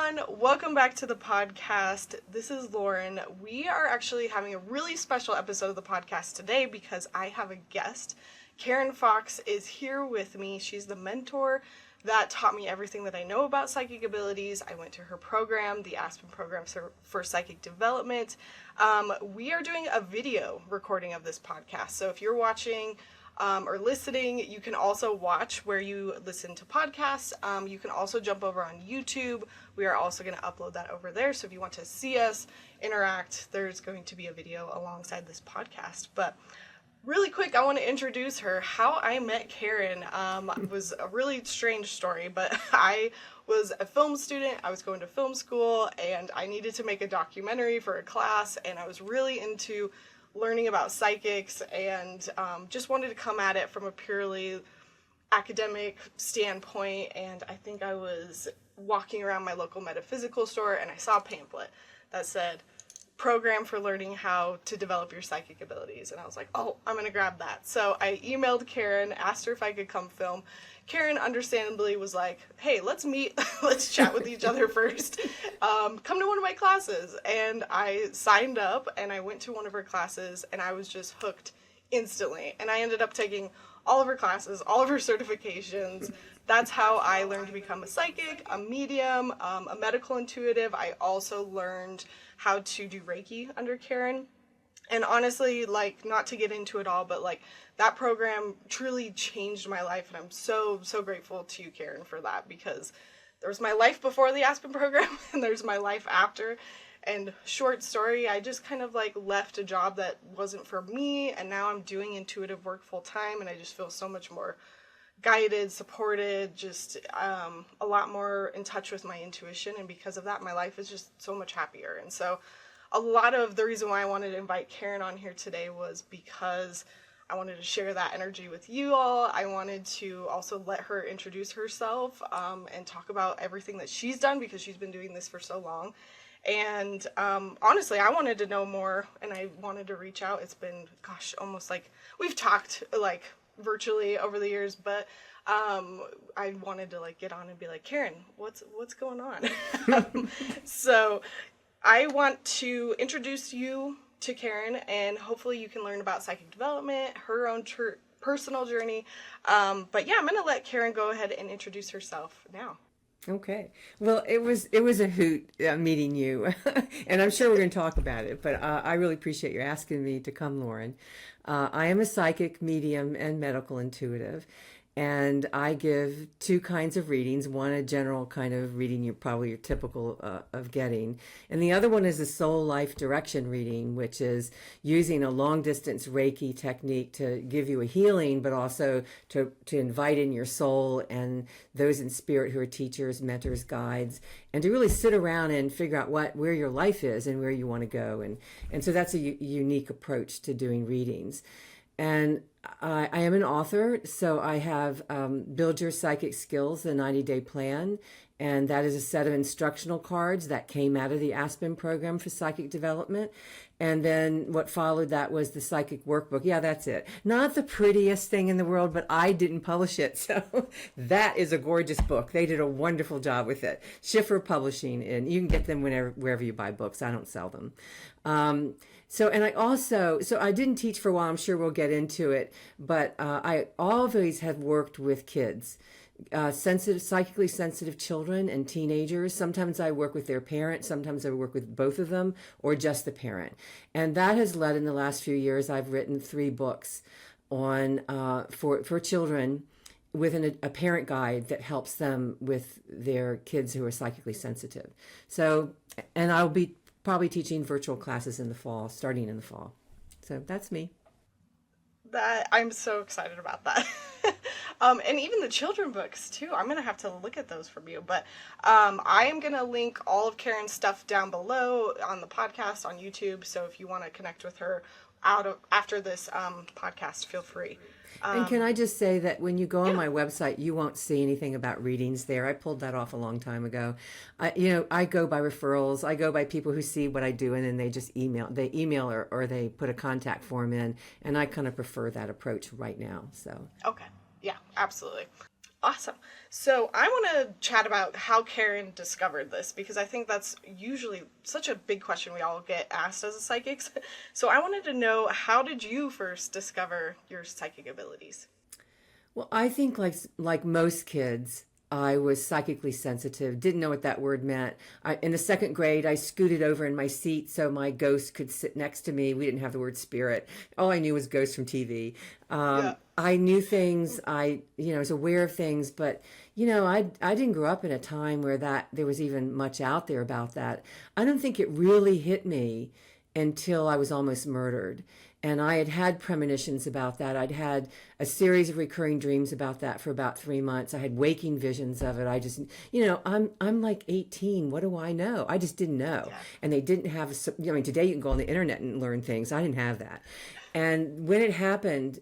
everyone. Welcome back to the podcast. This is Lauren. We are actually having a really special episode of the podcast today because I have a guest. Karen Fox is here with me. She's the mentor that taught me everything that I know about psychic abilities. I went to her program, the Aspen Program for Psychic Development. We are doing a video recording of this podcast. So if you're watching or listening, you can also watch where you listen to podcasts. You can also jump over on YouTube. We are also going to upload that over there. So if you want to see us interact, there's going to be a video alongside this podcast. But really quick, I want to introduce her. How I met Karen was a really strange story, but I was a film student. I was going to film school, and I needed to make a documentary for a class, and I was really into learning about psychics and just wanted to come at it from a purely academic standpoint. And I think I was walking around my local metaphysical store and I saw a pamphlet that said program for learning how to develop your psychic abilities, and I was like, oh, I'm gonna grab that. So I emailed Karen, asked her if I could come film. Karen understandably was like, hey, let's meet, let's chat with each other first. Come to one of my classes. And I signed up and I went to one of her classes and I was just hooked instantly. And I ended up taking all of her classes, all of her certifications. That's how I learned to become a psychic, a medium, a medical intuitive. I also learned how to do Reiki under Karen. And honestly, like, not to get into it all, but like that program truly changed my life. And I'm so, so grateful to you, Karen, for that, because there was my life before the Aspen program and there's my life after. And short story, I just kind of like left a job that wasn't for me. And now I'm doing intuitive work full time. And I just feel so much more guided, supported, just a lot more in touch with my intuition. And because of that, my life is just so much happier. And so a lot of the reason why I wanted to invite Karen on here today was because I wanted to share that energy with you all. I wanted to also let her introduce herself and talk about everything that she's done, because she's been doing this for so long. And honestly, I wanted to know more, and I wanted to reach out. It's been, gosh, almost like we've talked like virtually over the years, but I wanted to like get on and be like, Karen, what's going on? So I want to introduce you to Karen, and hopefully you can learn about psychic development, her own personal journey. But yeah, I'm going to let Karen go ahead and introduce herself now. Okay. Well, it was a hoot meeting you, and I'm sure we're going to talk about it, but I really appreciate you asking me to come, Lauren. I am a psychic, medium, and medical intuitive, and I give two kinds of readings. One, a general kind of reading you're typical of getting, and the other one is a soul life direction reading, which is using a long distance Reiki technique to give you a healing, but also to invite in your soul and those in spirit who are teachers, mentors, guides, and to really sit around and figure out where your life is and where you want to go. And so that's a unique approach to doing readings. And I am an author, so I have Build Your Psychic Skills, the 90-day plan, and that is a set of instructional cards that came out of the Aspen Program for Psychic Development. And then what followed that was the Psychic Workbook. Yeah, that's it. Not the prettiest thing in the world, but I didn't publish it, so that is a gorgeous book. They did a wonderful job with it. Schiffer Publishing, and you can get them wherever you buy books. I don't sell them. So I didn't teach for a while. I'm sure we'll get into it, but I always have worked with kids, psychically sensitive children and teenagers. Sometimes I work with their parent. Sometimes I work with both of them or just the parent. And that has led, in the last few years, I've written 3 books on for children with a parent guide that helps them with their kids who are psychically sensitive. So, and I'll be probably teaching virtual classes in the fall, starting in the fall. So that's me. That I'm so excited about that. And even the children books too. I'm going to have to look at those from you. But I am going to link all of Karen's stuff down below on the podcast on YouTube. So if you want to connect with her after this podcast, feel free. And can I just say that when you go on my website, you won't see anything about readings there. I pulled that off a long time ago. I go by referrals. I go by people who see what I do, and then they just email. They email or they put a contact form in, and I kind of prefer that approach right now. So okay, yeah, absolutely. Awesome. So I want to chat about how Karen discovered this because I think that's usually such a big question we all get asked as psychics. So I wanted to know, how did you first discover your psychic abilities? Well, I think like most kids, I was psychically sensitive. Didn't know what that word meant. In the second grade, I scooted over in my seat so my ghost could sit next to me. We didn't have the word spirit. All I knew was ghost from TV. Yeah. I knew things. I was aware of things, but I didn't grow up in a time where there was even much out there about that. I don't think it really hit me until I was almost murdered. And I had had premonitions about that. I'd had a series of recurring dreams about that for about 3 months. I had waking visions of it. I just, I'm like 18. What do I know? I just didn't know. Yeah. And they didn't have, today you can go on the internet and learn things. I didn't have that. And when it happened,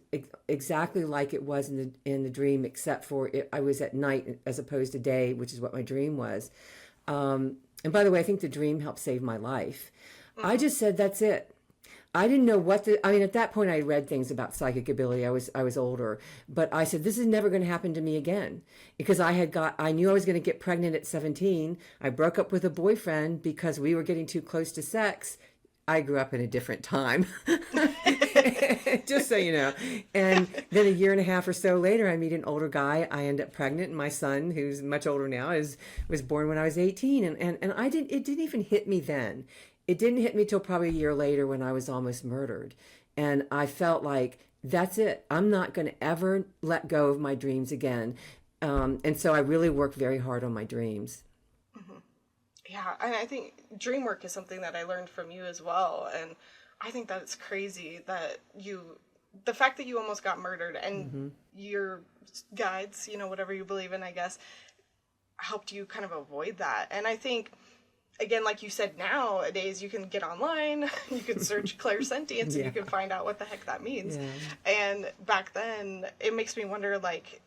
exactly like it was in the dream, except for I was at night as opposed to day, which is what my dream was. And by the way, I think the dream helped save my life. I just said, that's it. I didn't know at that point I read things about psychic ability. I was older, but I said, this is never going to happen to me again because I knew I was going to get pregnant at 17. I broke up with a boyfriend because we were getting too close to sex. I grew up in a different time, just so you know. And then a year and a half or so later, I meet an older guy. I end up pregnant, and my son, who's much older now, was born when I was 18. And it didn't even hit me then. It didn't hit me till probably a year later when I was almost murdered. And I felt like, that's it. I'm not going to ever let go of my dreams again. And so I really worked very hard on my dreams. Mm-hmm. Yeah, I think dream work is something that I learned from you as well. And I think that it's crazy that the fact that you almost got murdered and your guides, whatever you believe in, I guess, helped you kind of avoid that. And I think, again, like you said, nowadays you can get online, you can search clairsentience, and you can find out what the heck that means. Yeah. And back then, it makes me wonder, like,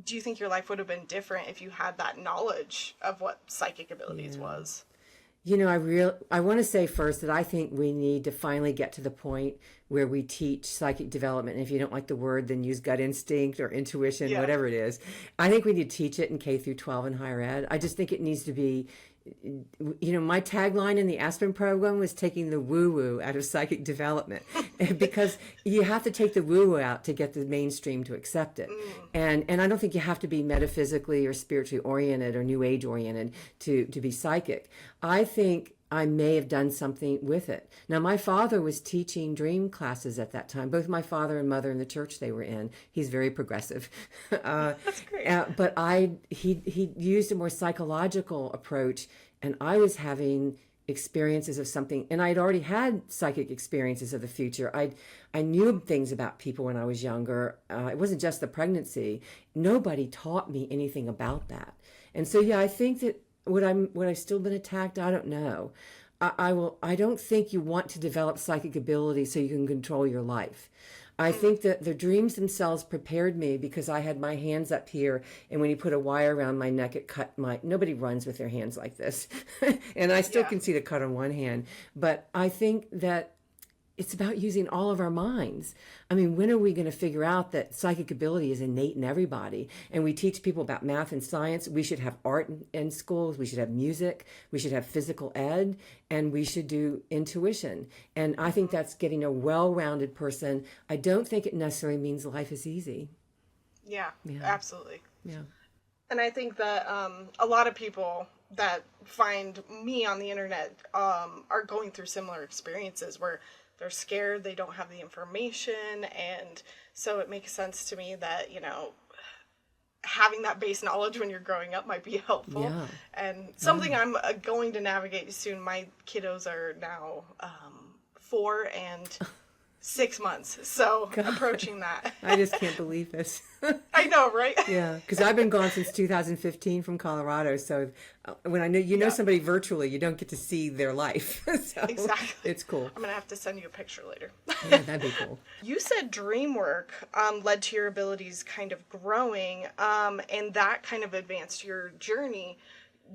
do you think your life would have been different if you had that knowledge of what psychic abilities was? I want to say first that I think we need to finally get to the point where we teach psychic development. And if you don't like the word, then use gut instinct or intuition, whatever it is. I think we need to teach it in K through 12 in higher ed. I just think it needs to be, my tagline in the Aspen program was taking the woo-woo out of psychic development because you have to take the woo-woo out to get the mainstream to accept it. And I don't think you have to be metaphysically or spiritually oriented or new age oriented to be psychic. I think I may have done something with it. Now, my father was teaching dream classes at that time. Both my father and mother in the church they were in. He's very progressive. That's great. But he used a more psychological approach, and I was having experiences of something, and I'd already had psychic experiences of the future. I knew things about people when I was younger. It wasn't just the pregnancy. Nobody taught me anything about that. And so, I think that would I still been attacked? I don't know. I don't think you want to develop psychic ability so you can control your life. I think that the dreams themselves prepared me because I had my hands up here, and when you put a wire around my neck, it cut nobody runs with their hands like this. And I still can see the cut on one hand. But I think that it's about using all of our minds. I mean, when are we going to figure out that psychic ability is innate in everybody? And we teach people about math and science. We should have art in schools. We should have music. We should have physical ed. And we should do intuition. And I think that's getting a well-rounded person. I don't think it necessarily means life is easy. Yeah. Absolutely. Yeah. And I think that a lot of people that find me on the internet are going through similar experiences where they're scared, they don't have the information, and so it makes sense to me that, having that base knowledge when you're growing up might be helpful. Yeah. And something I'm going to navigate soon. My kiddos are now 4 and 6 months, so approaching that. I just can't believe this. I know, right? Yeah, because I've been gone since 2015 from Colorado. So when I know somebody virtually, you don't get to see their life. So exactly. It's cool. I'm going to have to send you a picture later. Yeah, that'd be cool. You said dream work led to your abilities kind of growing, and that kind of advanced your journey.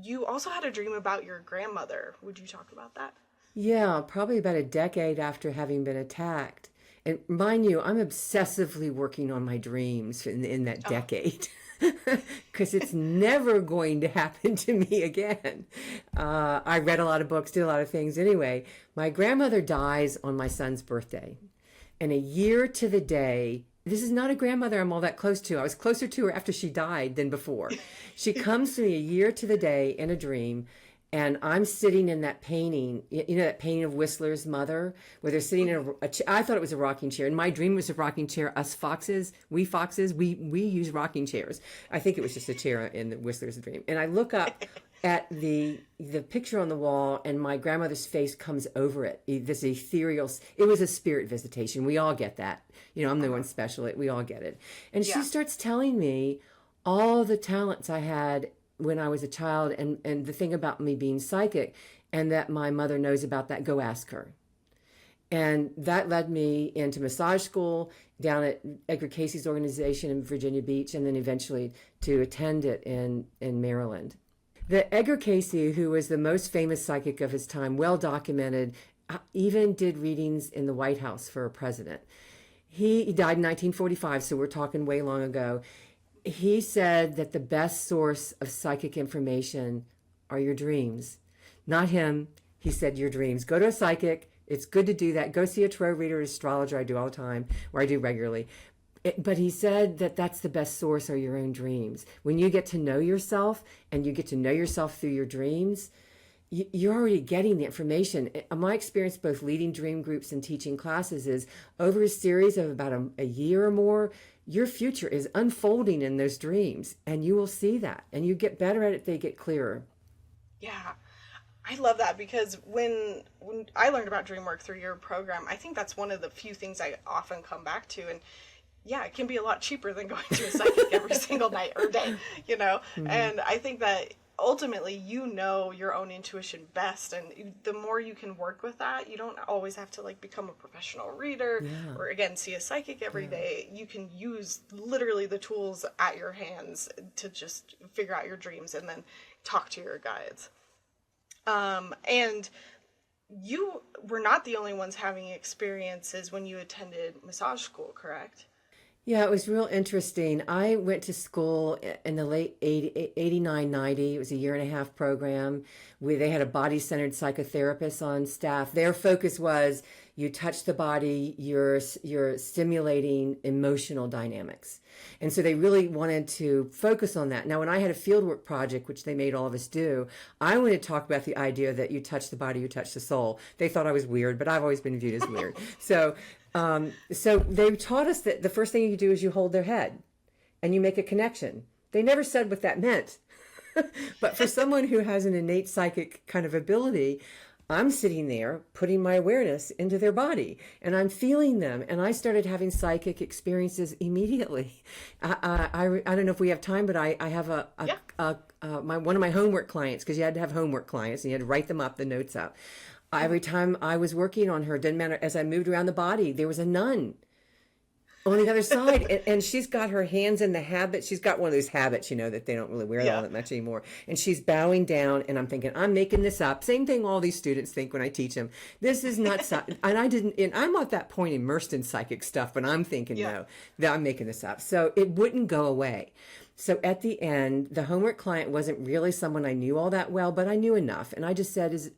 You also had a dream about your grandmother. Would you talk about that? Yeah, probably about a decade after having been attacked. And mind you, I'm obsessively working on my dreams in that decade. because it's never going to happen to me again. I read a lot of books, did a lot of things. Anyway, my grandmother dies on my son's birthday. And a year to the day, this is not a grandmother I'm all that close to. I was closer to her after she died than before. She comes to me a year to the day in a dream, and I'm sitting in that painting, that painting of Whistler's mother, where they're sitting in I thought it was a rocking chair. In my dream, it was a rocking chair. Us foxes, we use rocking chairs. I think it was just a chair in Whistler's dream. And I look up at the picture on the wall, and my grandmother's face comes over it. This ethereal, it was a spirit visitation. We all get that. I'm the one special. We all get it. And she starts telling me all the talents I had when I was a child, and the thing about me being psychic, and that my mother knows about that. Go ask her. And that led me into massage school down at Edgar Casey's organization in Virginia Beach, and then eventually to attend it in Maryland. The Edgar Casey, who was the most famous psychic of his time, well documented, even did readings in the White House for a president. He died in 1945, so we're talking way long ago. He said that the best source of psychic information are your dreams. Not him. He said your dreams. Go to a psychic. It's good to do that. Go see a tarot reader, an astrologer. I do all the time, or I do regularly. But he said that that's the best source are your own dreams. When you get to know yourself, and you get to know yourself through your dreams, you're already getting the information. My experience both leading dream groups and teaching classes is over a series of about a year or more, your future is unfolding in those dreams, and you will see that, and you get better at it, they get clearer. Yeah. I love that, because when I learned about dream work through your program, I think that's one of the few things I often come back to. And yeah, it can be a lot cheaper than going to a psychic every single night or day, Mm-hmm. And I think that ultimately your own intuition best, and the more you can work with that, you don't always have to become a professional reader or again see a psychic every day. You can use literally the tools at your hands to just figure out your dreams and then talk to your guides. And you were not the only ones having experiences when you attended massage school, correct? Yeah, it was real interesting. I went to school in the late 89, 90. It was a 1.5-year program. They had a body-centered psychotherapist on staff. Their focus was you touch the body, you're stimulating emotional dynamics. And so they really wanted to focus on that. Now, when I had a fieldwork project, which they made all of us do, I wanted to talk about the idea that you touch the body, you touch the soul. They thought I was weird, but I've always been viewed as weird. So they taught us that the first thing you do is you hold their head and you make a connection. They never said what that meant. But for someone who has an innate psychic kind of ability, I'm sitting there putting my awareness into their body, and I'm feeling them, and I started having psychic experiences immediately. I don't know if we have time, but I have one of my homework clients, because you had to have homework clients and you had to write them up, the notes up. Every time I was working on her, didn't matter, as I moved around the body, there was a nun on the other side, and she's got her hands in the habit. She's got one of those habits, that they don't really wear all that much anymore. And she's bowing down, and I'm thinking, I'm making this up. Same thing all these students think when I teach them. This is not, and I'm at that point immersed in psychic stuff, but I'm thinking, no, that I'm making this up. So it wouldn't go away. So at the end, the homework client wasn't really someone I knew all that well, but I knew enough. And I just said, is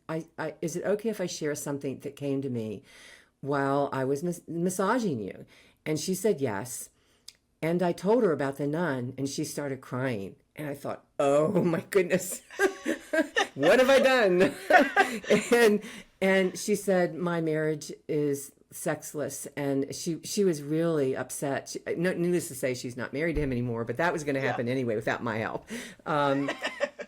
it okay if I share something that came to me while I was massaging you? And she said yes. And I told her about the nun, and she started crying. And I thought, oh my goodness, what have I done? and she said, my marriage is sexless, and she was really upset. Needless to say, she's not married to him anymore, but that was going to happen anyway without my help.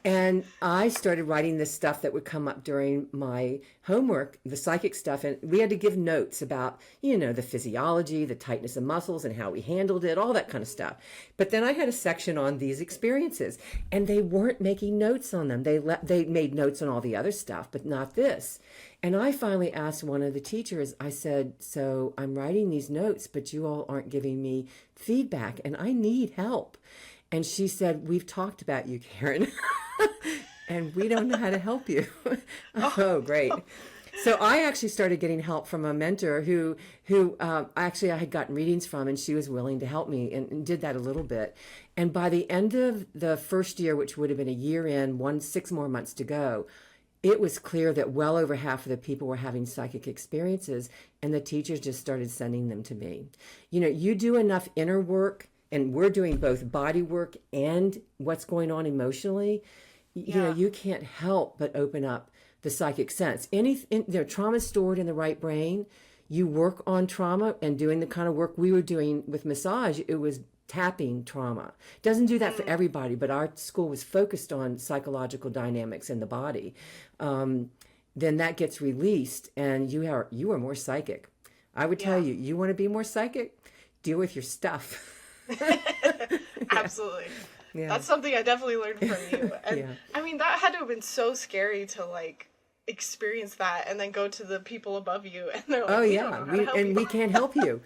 And I started writing this stuff that would come up during my homework, the psychic stuff, and we had to give notes about, the physiology, the tightness of muscles, and how we handled it, all that kind of stuff. But then I had a section on these experiences, and they weren't making notes on them. They made notes on all the other stuff, but not this. And I finally asked one of the teachers, I said, so I'm writing these notes, but you all aren't giving me feedback, and I need help. And she said, we've talked about you, Karen, and we don't know how to help you. Oh, great. So I actually started getting help from a mentor who actually I had gotten readings from, and she was willing to help me and did that a little bit. And by the end of the first year, which would have been a year in, 6 more months to go, it was clear that well over half of the people were having psychic experiences, and the teachers just started sending them to me. You know, you do enough inner work, and we're doing both body work and what's going on emotionally. You know, you can't help but open up the psychic sense. Trauma is stored in the right brain. You work on trauma and doing the kind of work we were doing with massage. It was tapping trauma. Doesn't do that for everybody, but our school was focused on psychological dynamics in the body. Then that gets released, and you are more psychic. I would tell you, you want to be more psychic? Deal with your stuff. Absolutely. Yeah. That's something I definitely learned from you. And I mean, that had to have been so scary to like experience that and then go to the people above you and they're like, Oh we yeah, don't know how to help you. we can't help you.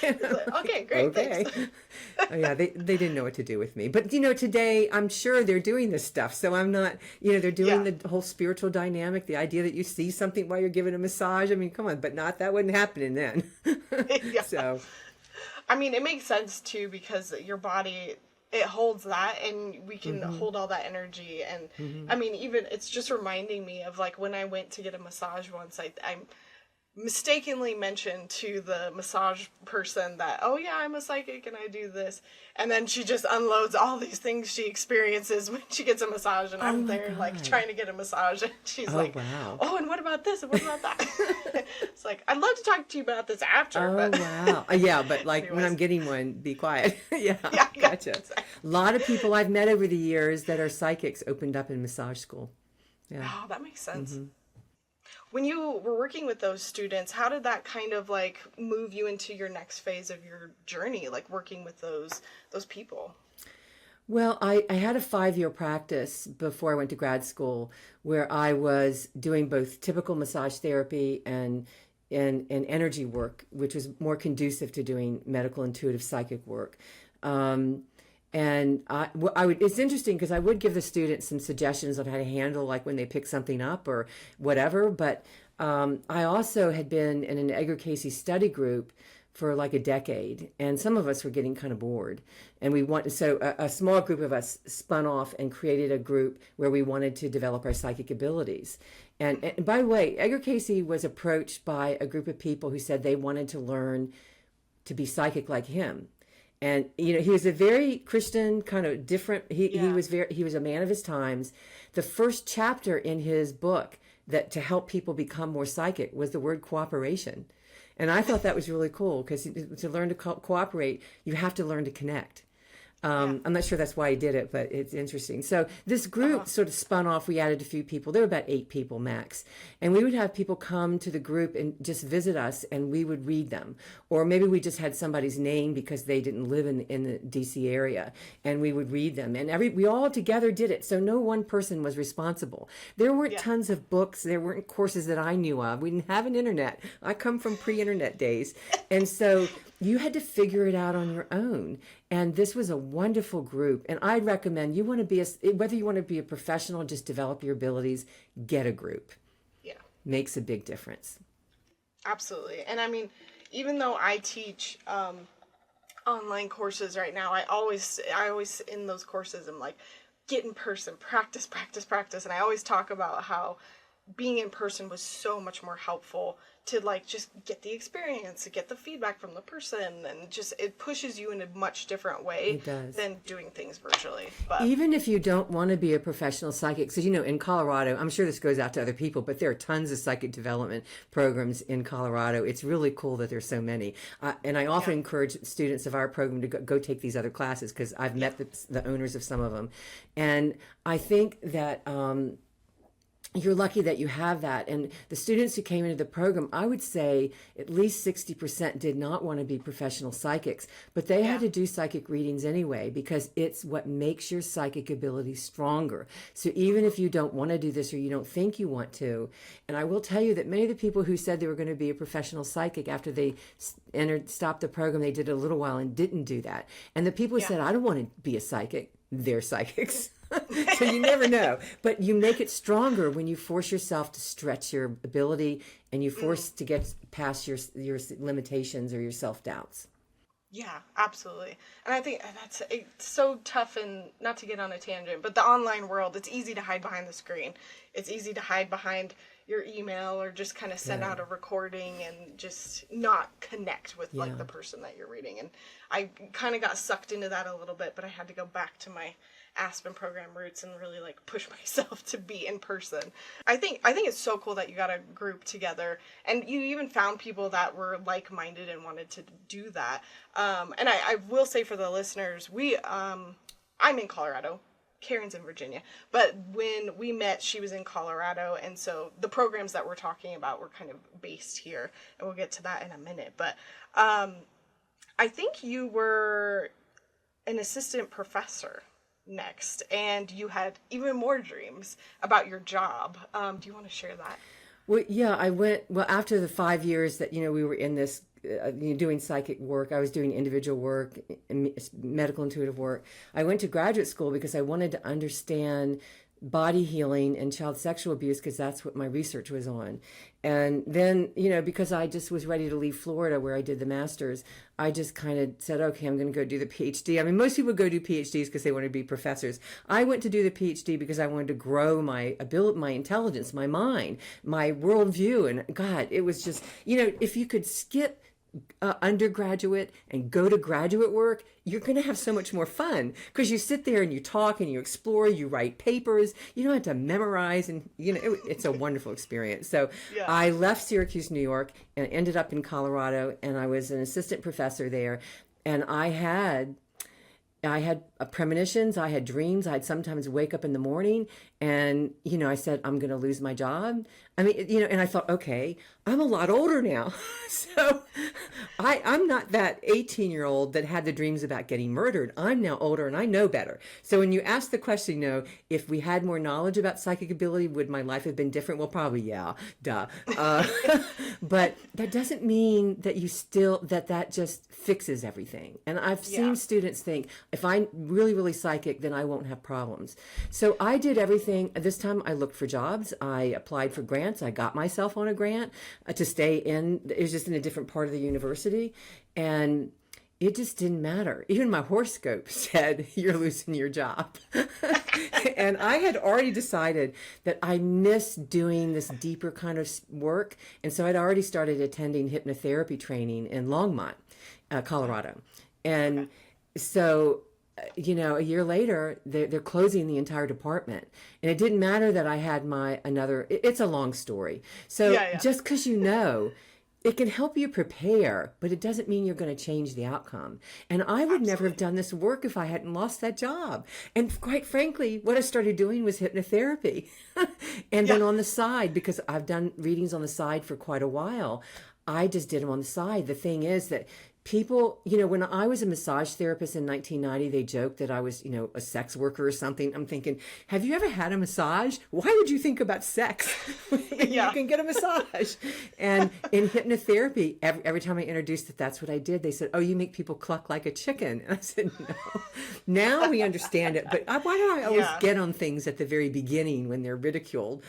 Like, okay, great, Okay. thanks. Oh yeah, they didn't know what to do with me. But you know, today I'm sure they're doing this stuff. So I'm not, you know, they're doing the whole spiritual dynamic, the idea that you see something while you're giving a massage. I mean, come on, but that wasn't happening then. So I mean, it makes sense too because your body, it holds that and we can hold all that energy. And I mean, even it's just reminding me of like when I went to get a massage once, I mistakenly mentioned to the massage person that, oh yeah, I'm a psychic and I do this. And then she just unloads all these things she experiences when she gets a massage, and I'm there like trying to get a massage, and she's like, wow. oh, and what about this and what about that? It's like, I'd love to talk to you about this after. Oh, but wow. Yeah, but like when I'm getting one, be quiet. Yeah, gotcha. Exactly. A lot of people I've met over the years that are psychics opened up in massage school. Yeah. Oh, that makes sense. When you were working with those students, how did that kind of like move you into your next phase of your journey, like working with those people? Well, I had a 5-year practice before I went to grad school where I was doing both typical massage therapy and energy work, which was more conducive to doing medical, intuitive, psychic work. And it's interesting because I would give the students some suggestions of how to handle like when they pick something up or whatever. But I also had been in an Edgar Cayce study group for like a decade, and some of us were getting kind of bored. And a small group of us spun off and created a group where we wanted to develop our psychic abilities. And by the way, Edgar Cayce was approached by a group of people who said they wanted to learn to be psychic like him. And you know, he was a very Christian, kind of different. He was a man of his times. The first chapter in his book that to help people become more psychic was the word cooperation, and I thought that was really cool because to learn to cooperate, you have to learn to connect. I'm not sure that's why he did it, but it's interesting. So this group sort of spun off. We added a few people. There were about 8 people max. And we would have people come to the group and just visit us, and we would read them. Or maybe we just had somebody's name because they didn't live in the D.C. area, and we would read them. And we all together did it. So no one person was responsible. There weren't tons of books. There weren't courses that I knew of. We didn't have an internet. I come from pre-internet days. And so you had to figure it out on your own. And this was a wonderful group. And I'd recommend whether you want to be a professional, just develop your abilities, get a group. Yeah. Makes a big difference. Absolutely. And I mean, even though I teach online courses right now, I always in those courses I'm like, get in person, practice. And I always talk about how being in person was so much more helpful to like just get the experience, to get the feedback from the person, and just it pushes you in a much different way than doing things virtually. But even if you don't want to be a professional psychic, because you know in Colorado, I'm sure this goes out to other people, but there are tons of psychic development programs in Colorado. It's really cool that there's so many, and I often encourage students of our program to go take these other classes because I've met the owners of some of them, and I think that you're lucky that you have that. And the students who came into the program, I would say at least 60% did not want to be professional psychics, but they had to do psychic readings anyway because it's what makes your psychic ability stronger. So even if you don't want to do this or you don't think you want to, and I will tell you that many of the people who said they were going to be a professional psychic after they stopped the program, they did it a little while and didn't do that. And the people who said, I don't want to be a psychic, they're psychics. So you never know. But you make it stronger when you force yourself to stretch your ability and you force to get past your limitations or your self-doubts. Yeah, absolutely. And I think it's so tough, and not to get on a tangent, but the online world, it's easy to hide behind the screen. It's easy to hide behind your email or just kind of send Yeah. out a recording and just not connect with like Yeah. the person that you're reading. And I kind of got sucked into that a little bit, but I had to go back to my Aspen Program roots and really like push myself to be in person. I think it's so cool that you got a group together and you even found people that were like-minded and wanted to do that. And I will say for the listeners, I'm in Colorado. Karen's in Virginia. But when we met, she was in Colorado. And so the programs that we're talking about were kind of based here. And we'll get to that in a minute. But I think you were an assistant professor next. And you had even more dreams about your job. Do you want to share that? Well, yeah, I went, well, after the 5 years that, we were in this, doing psychic work, I was doing individual work, medical intuitive work. I went to graduate school because I wanted to understand body healing and child sexual abuse because that's what my research was on. And then, because I just was ready to leave Florida where I did the master's, I just kind of said, okay, I'm going to go do the PhD. I mean, most people go do PhDs because they want to be professors. I went to do the PhD because I wanted to grow my ability, my intelligence, my mind, my worldview. And God, it was just, if you could skip undergraduate and go to graduate work, you're going to have so much more fun because you sit there and you talk and you explore, you write papers, you don't have to memorize, and it's a wonderful experience. So Yeah. I left Syracuse, New York, and ended up in Colorado, and I was an assistant professor there, and I had premonitions, I had dreams, I'd sometimes wake up in the morning and, I said, I'm going to lose my job. I mean, and I thought, okay, I'm a lot older now. So I'm not that 18-year-old that had the dreams about getting murdered. I'm now older and I know better. So when you ask the question, if we had more knowledge about psychic ability, would my life have been different? Well, probably, yeah, duh. But that doesn't mean that that just fixes everything. And I've seen students think, if I'm really, really psychic, then I won't have problems. So I did everything. This time I looked for jobs. I applied for grants. I got myself on a grant to stay in. It was just in a different part of the university. And it just didn't matter. Even my horoscope said, you're losing your job. And I had already decided that I miss doing this deeper kind of work. And so I'd already started attending hypnotherapy training in Longmont, Colorado. And so a year later, they're closing the entire department. And it didn't matter that I had it's a long story. So just because it can help you prepare, but it doesn't mean you're going to change the outcome. And I would never have done this work if I hadn't lost that job. And quite frankly, what I started doing was hypnotherapy. And then on the side, because I've done readings on the side for quite a while, I just did them on the side. The thing is that people, when I was a massage therapist in 1990, they joked that I was, a sex worker or something. I'm thinking, have you ever had a massage? Why would you think about sex? You can get a massage. And in hypnotherapy, every time I introduced that that's what I did, they said, oh, you make people cluck like a chicken. And I said, no. Now we understand it. But why do I always get on things at the very beginning when they're ridiculed?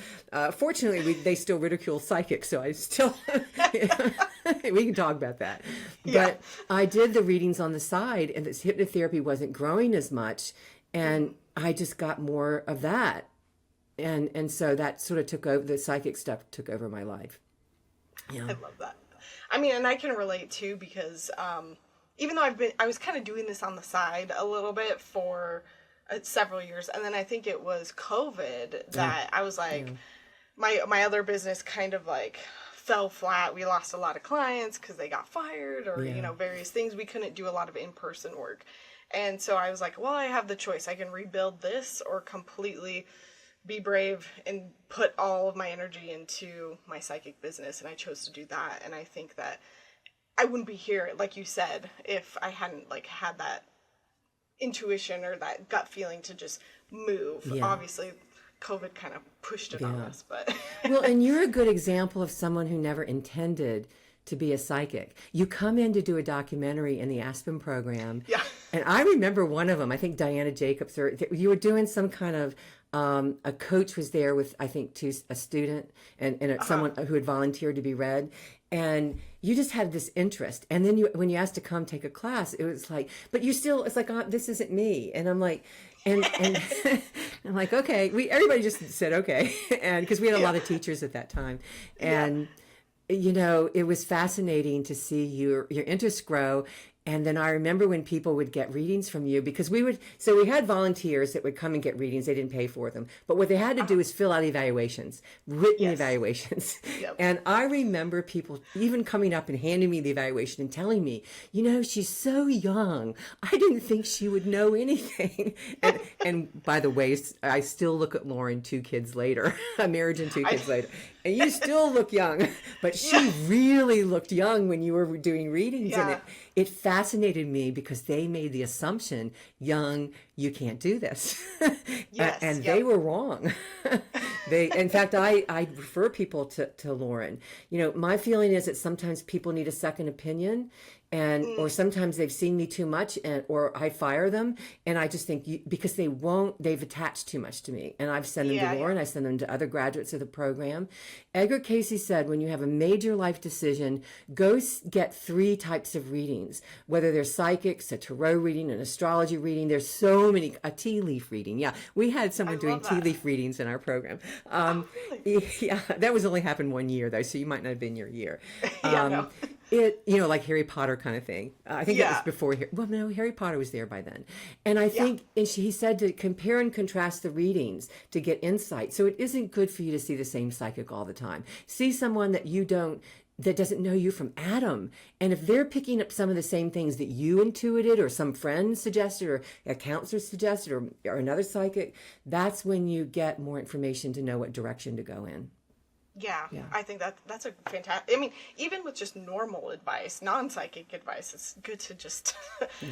Fortunately, they still ridicule psychics, so I still, we can talk about that. But I did the readings on the side, and this hypnotherapy wasn't growing as much, and I just got more of that. And so that sort of took over, the psychic stuff took over my life. Yeah. I love that. I mean, and I can relate too, because even though I was kind of doing this on the side a little bit for several years, and then I think it was COVID that I was like, my other business kind of like fell flat. We lost a lot of clients because they got fired or, various things. We couldn't do a lot of in-person work. And so I was like, well, I have the choice. I can rebuild this or completely be brave and put all of my energy into my psychic business. And I chose to do that. And I think that I wouldn't be here, like you said, if I hadn't had that intuition or that gut feeling to just move. Yeah. Obviously, COVID kind of pushed it on us, but well, and you're a good example of someone who never intended to be a psychic. You come in to do a documentary in the Aspen program. Yeah. And I remember one of them, I think Diana Jacobs, or you were doing some kind of, a coach was there with, I think, a student and someone who had volunteered to be read. And you just had this interest. And then when you asked to come take a class, it was like, but you still, it's like, oh, this isn't me. And I'm like, and I'm like, okay, everybody just said, okay. And because we had a lot of teachers at that time. And, you know, it was fascinating to see your interest grow. And then I remember when people would get readings from you, because we had volunteers that would come and get readings. They didn't pay for them. But what they had to do is fill out evaluations, written evaluations. Yep. And I remember people even coming up and handing me the evaluation and telling me, you know, she's so young. I didn't think she would know anything. And by the way, I still look at Lauren 2 kids later, a marriage and 2 kids later. And you still look young, but she really looked young when you were doing readings. Yeah. And it fascinated me because they made the assumption, young, you can't do this. Yes, and they were wrong. In fact, I refer people to Lauren. You know, my feeling is that sometimes people need a second opinion. Or sometimes they've seen me too much, or I fire them, and I just think because they've attached too much to me, and I've sent them to Lauren, I send them to other graduates of the program. Edgar Cayce said, when you have a major life decision, go get 3 types of readings, whether they're psychics, a tarot reading, an astrology reading. There's so many, a tea leaf reading. Yeah, we had someone doing tea leaf readings in our program. Really? Yeah, that was only happened 1 year though, so you might not have been your year. No. It, you know, like Harry Potter kind of thing. I think it was before. Well, no, Harry Potter was there by then. And I think he said to compare and contrast the readings to get insight. So it isn't good for you to see the same psychic all the time. See someone that that doesn't know you from Adam. And if they're picking up some of the same things that you intuited, or some friend suggested, or a counselor suggested, or another psychic, that's when you get more information to know what direction to go in. Yeah, I think that's a fantastic. I mean, even with just normal advice, non-psychic advice, it's good to just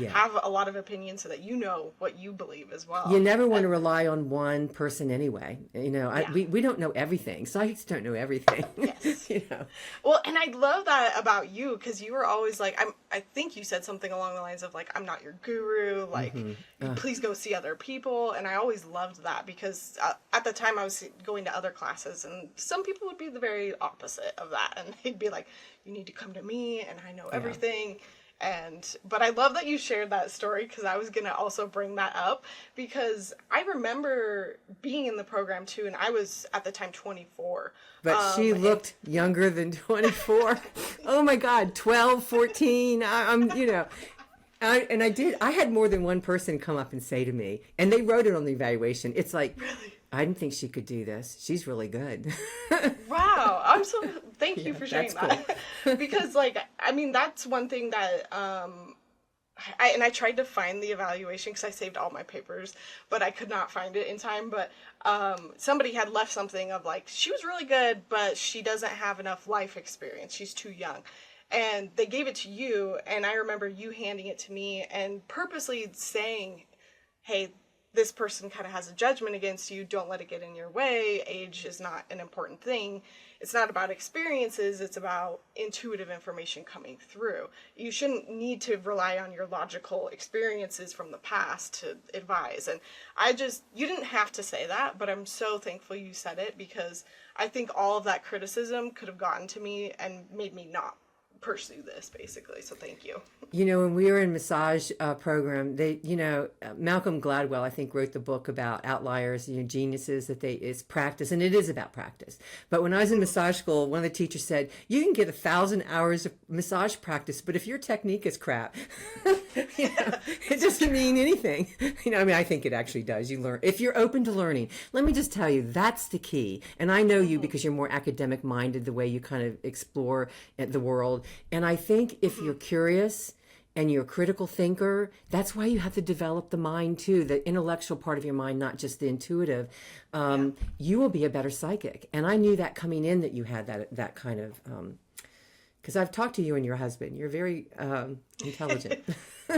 have a lot of opinions so that you know what you believe as well. You never want to rely on one person anyway. You know, we don't know everything. Psychics don't know everything. Yes. You know. Well, and I love that about you, because you were always like, I think you said something along the lines of like, I'm not your guru. Like, please go see other people. And I always loved that because at the time I was going to other classes, and some people would be the very opposite of that, and they'd be like, you need to come to me and I know everything. But I love that you shared that story, because I was gonna also bring that up, because I remember being in the program too, and I was at the time 24, but she looked younger than 24. Oh my God, 12, 14. I'm you know. I had more than one person come up and say to me, and they wrote it on the evaluation, it's like, really? I didn't think she could do this. She's really good. Wow. Thank you for sharing that. Cool. Because like, I mean, that's one thing that, I tried to find the evaluation because I saved all my papers, but I could not find it in time. But somebody had left something of like, she was really good, but she doesn't have enough life experience. She's too young. And they gave it to you, and I remember you handing it to me and purposely saying, hey, this person kind of has a judgment against you. Don't let it get in your way. Age is not an important thing. It's not about experiences. It's about intuitive information coming through. You shouldn't need to rely on your logical experiences from the past to advise. And you didn't have to say that, but I'm so thankful you said it, because I think all of that criticism could have gotten to me and made me not pursue this, basically. So thank you. You know, when we were in massage program, Malcolm Gladwell, I think, wrote the book about outliers, geniuses, it's practice, and it is about practice. But when I was in massage school, one of the teachers said, you can get 1,000 hours of massage practice, but if your technique is crap, it doesn't mean anything. I mean, I think it actually does. You learn if you're open to learning. Let me just tell you, that's the key. And I know you because you're more academic minded, the way you kind of explore the world. And I think if you're curious and you're a critical thinker, that's why you have to develop the mind too, the intellectual part of your mind, not just the intuitive. You will be a better psychic. And I knew that coming in, that you had that kind of, because I've talked to you and your husband. You're very intelligent.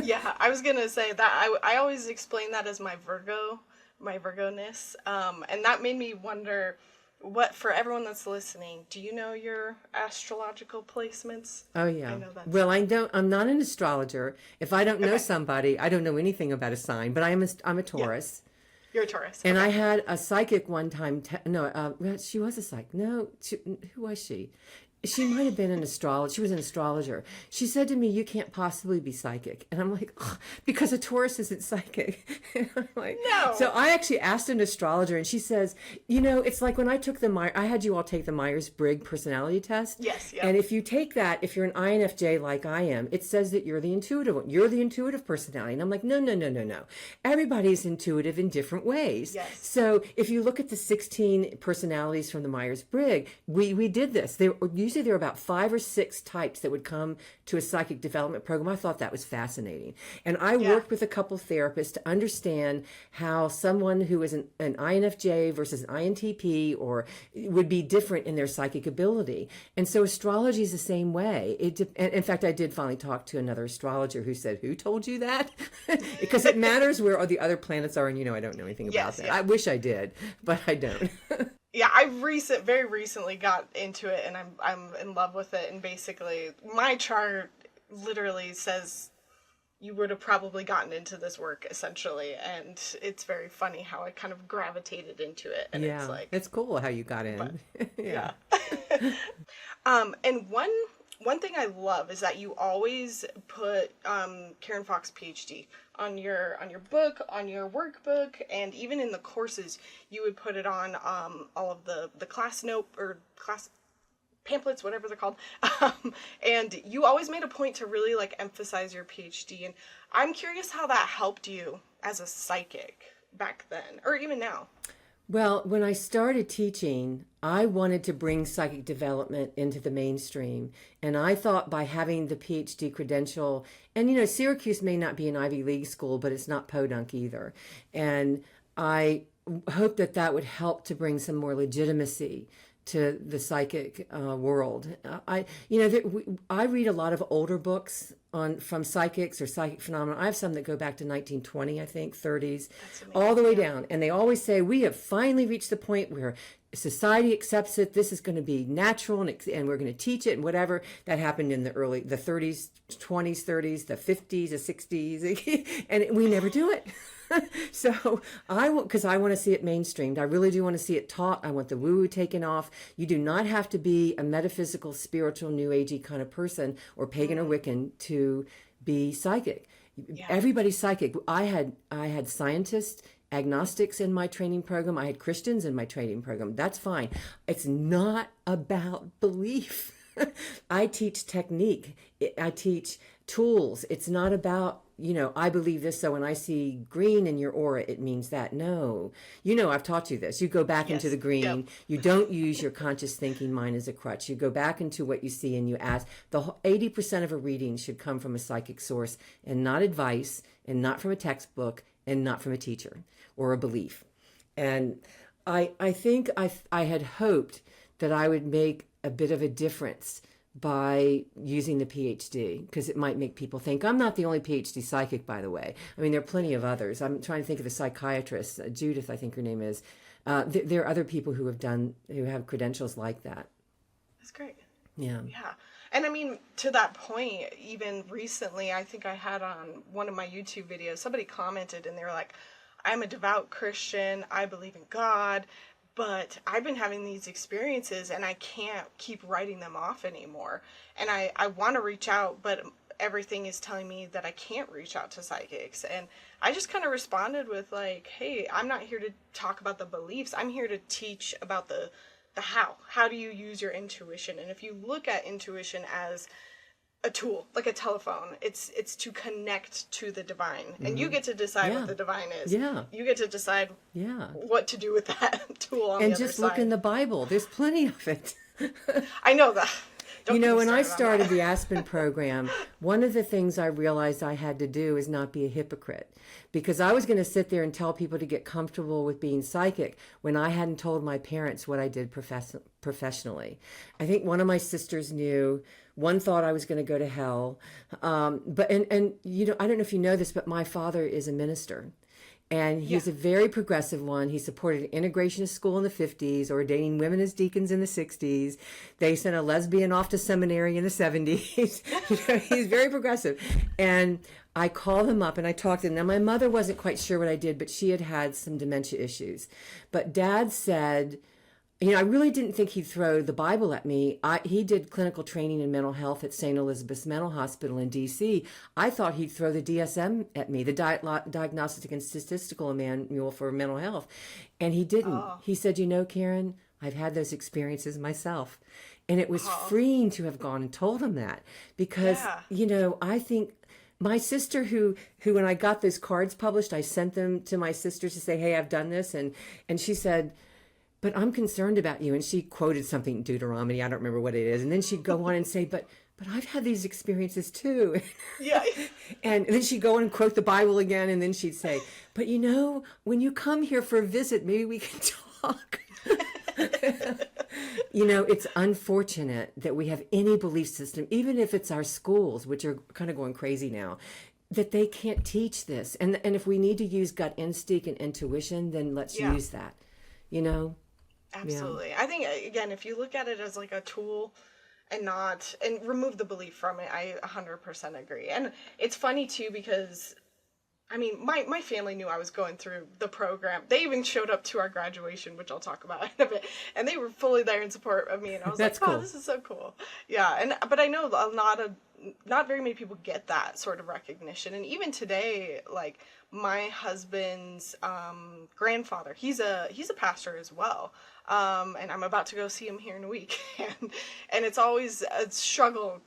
Yeah, I was going to say that I always explain that as my Virgo-ness. And that made me wonder, for everyone that's listening, do you know your astrological placements? Oh yeah. I know that's Well, I'm not an astrologer. If I don't know okay. somebody, I don't know anything about a sign, but I'm a Yeah, Taurus. you're a Taurus. And Okay. I had a psychic one time. No, well, she was a psychic. No, who was she? She might have been an astrologer. She was an astrologer. She said to me, "You can't possibly be psychic." And I'm like, "Ugh, because a Taurus isn't psychic." And I'm like, so No. I actually asked an astrologer, and she says, it's like when I took I had you all take the Myers-Briggs personality test. Yes. Yeah. And if you take that, if you're an INFJ like I am, it says that you're the intuitive one. You're the intuitive personality. And I'm like, no, no, no, no, no. Everybody's intuitive in different ways. Yes. So if you look at the 16 personalities from the Myers-Briggs, we did this. Usually there are about 5 or 6 types that would come to a psychic development program. I thought that was fascinating. And I worked with a couple therapists to understand how someone who is an INFJ versus an INTP or would be different in their psychic ability. And so astrology is the same way. In fact, I did finally talk to another astrologer who said, "Who told you that?" Because it matters where all the other planets are. And I don't know anything about that. I wish I did, but I don't. Yeah, very recently got into it, and I'm in love with it. And basically, my chart literally says you would have probably gotten into this work essentially, and it's very funny how I kind of gravitated into it. And yeah, it's like it's cool how you got in. But, yeah. And one thing I love is that you always put Karen Fox PhD on your book, on your workbook, and even in the courses you would put it on all of the class note or class pamphlets, whatever they're called. And you always made a point to really like emphasize your PhD, and I'm curious how that helped you as a psychic back then or even now. Well, when I started teaching, I wanted to bring psychic development into the mainstream. And I thought by having the PhD credential, and Syracuse may not be an Ivy League school, but it's not podunk either. And I hope that would help to bring some more legitimacy to the psychic world. I read a lot of older books from psychics or psychic phenomena. I have some that go back to 1920, I think, 30s, all the way down. And they always say, we have finally reached the point where society accepts it. This is going to be natural, and we're going to teach it and whatever. That happened in the 30s, 20s, 30s, the 50s, the 60s, and we never do it. So because I want to see it mainstreamed. I really do want to see it taught. I want the woo-woo taken off. You do not have to be a metaphysical, spiritual, new agey kind of person or pagan or Wiccan to be psychic. Yeah. Everybody's psychic. I had scientists, agnostics in my training program. I had Christians in my training program. That's fine. It's not about belief. I teach technique. I teach tools. It's not about, I believe this, so when I see green in your aura, it means that. No. I've taught you this. You go back into the green. Yep. You don't use your conscious thinking mind as a crutch. You go back into what you see and you ask. 80% of a reading should come from a psychic source and not advice and not from a textbook and not from a teacher or a belief. And I think I had hoped that I would make a bit of a difference by using the PhD, because it might make people think I'm not the only PhD psychic, by the way. I mean, there are plenty of others. I'm trying to think of a psychiatrist, Judith, I think her name is. There are other people who have credentials like that. That's great. Yeah. Yeah. And I mean, to that point, even recently, I think I had on one of my YouTube videos, somebody commented and they were like, I'm a devout Christian. I believe in God. But I've been having these experiences and I can't keep writing them off anymore. And I want to reach out, but everything is telling me that I can't reach out to psychics. And I just kind of responded with like, hey, I'm not here to talk about the beliefs. I'm here to teach about the how. How do you use your intuition? And if you look at intuition as a tool, like a telephone, it's to connect to the divine, and you get to decide what the divine is. Yeah, you get to decide what to do with that tool on the other side. And just look in the Bible. There's plenty of it. I know that. When I started the Aspen Program, one of the things I realized I had to do is not be a hypocrite, because I was going to sit there and tell people to get comfortable with being psychic when I hadn't told my parents what I did professionally. I think one of my sisters knew. One thought I was going to go to hell. But I don't know if you know this, but my father is a minister. And he's a very progressive one. He supported integration of school in the 50s, ordaining women as deacons in the 60s. They sent a lesbian off to seminary in the 70s. He's very progressive. And I called him up and I talked to him. Now, my mother wasn't quite sure what I did, but she had had some dementia issues. But Dad said, I really didn't think he'd throw the Bible at me. He did clinical training in mental health at St. Elizabeth's Mental Hospital in D.C. I thought he'd throw the DSM at me, the Diagnostic and Statistical Manual for Mental Health. And he didn't. Oh. He said, Karen, I've had those experiences myself. And it was freeing to have gone and told him that. Because, I think my sister who when I got those cards published, I sent them to my sister to say, hey, I've done this. And she said, but I'm concerned about you. And she quoted something, Deuteronomy, I don't remember what it is. And then she'd go on and say, but I've had these experiences too. Yeah. And then she'd go on and quote the Bible again. And then she'd say, but when you come here for a visit, maybe we can talk. It's unfortunate that we have any belief system, even if it's our schools, which are kind of going crazy now, that they can't teach this. And if we need to use gut instinct and intuition, then let's use that, Absolutely. Yeah. I think, again, if you look at it as like a tool and remove the belief from it, I 100% agree. And it's funny too, because my family knew I was going through the program. They even showed up to our graduation, which I'll talk about in a bit. And they were fully there in support of me. And I was like, cool. This is so cool. Yeah. But I know not very many people get that sort of recognition. And even today, like my husband's grandfather, he's a pastor as well. And I'm about to go see him here in a week. And it's always a struggle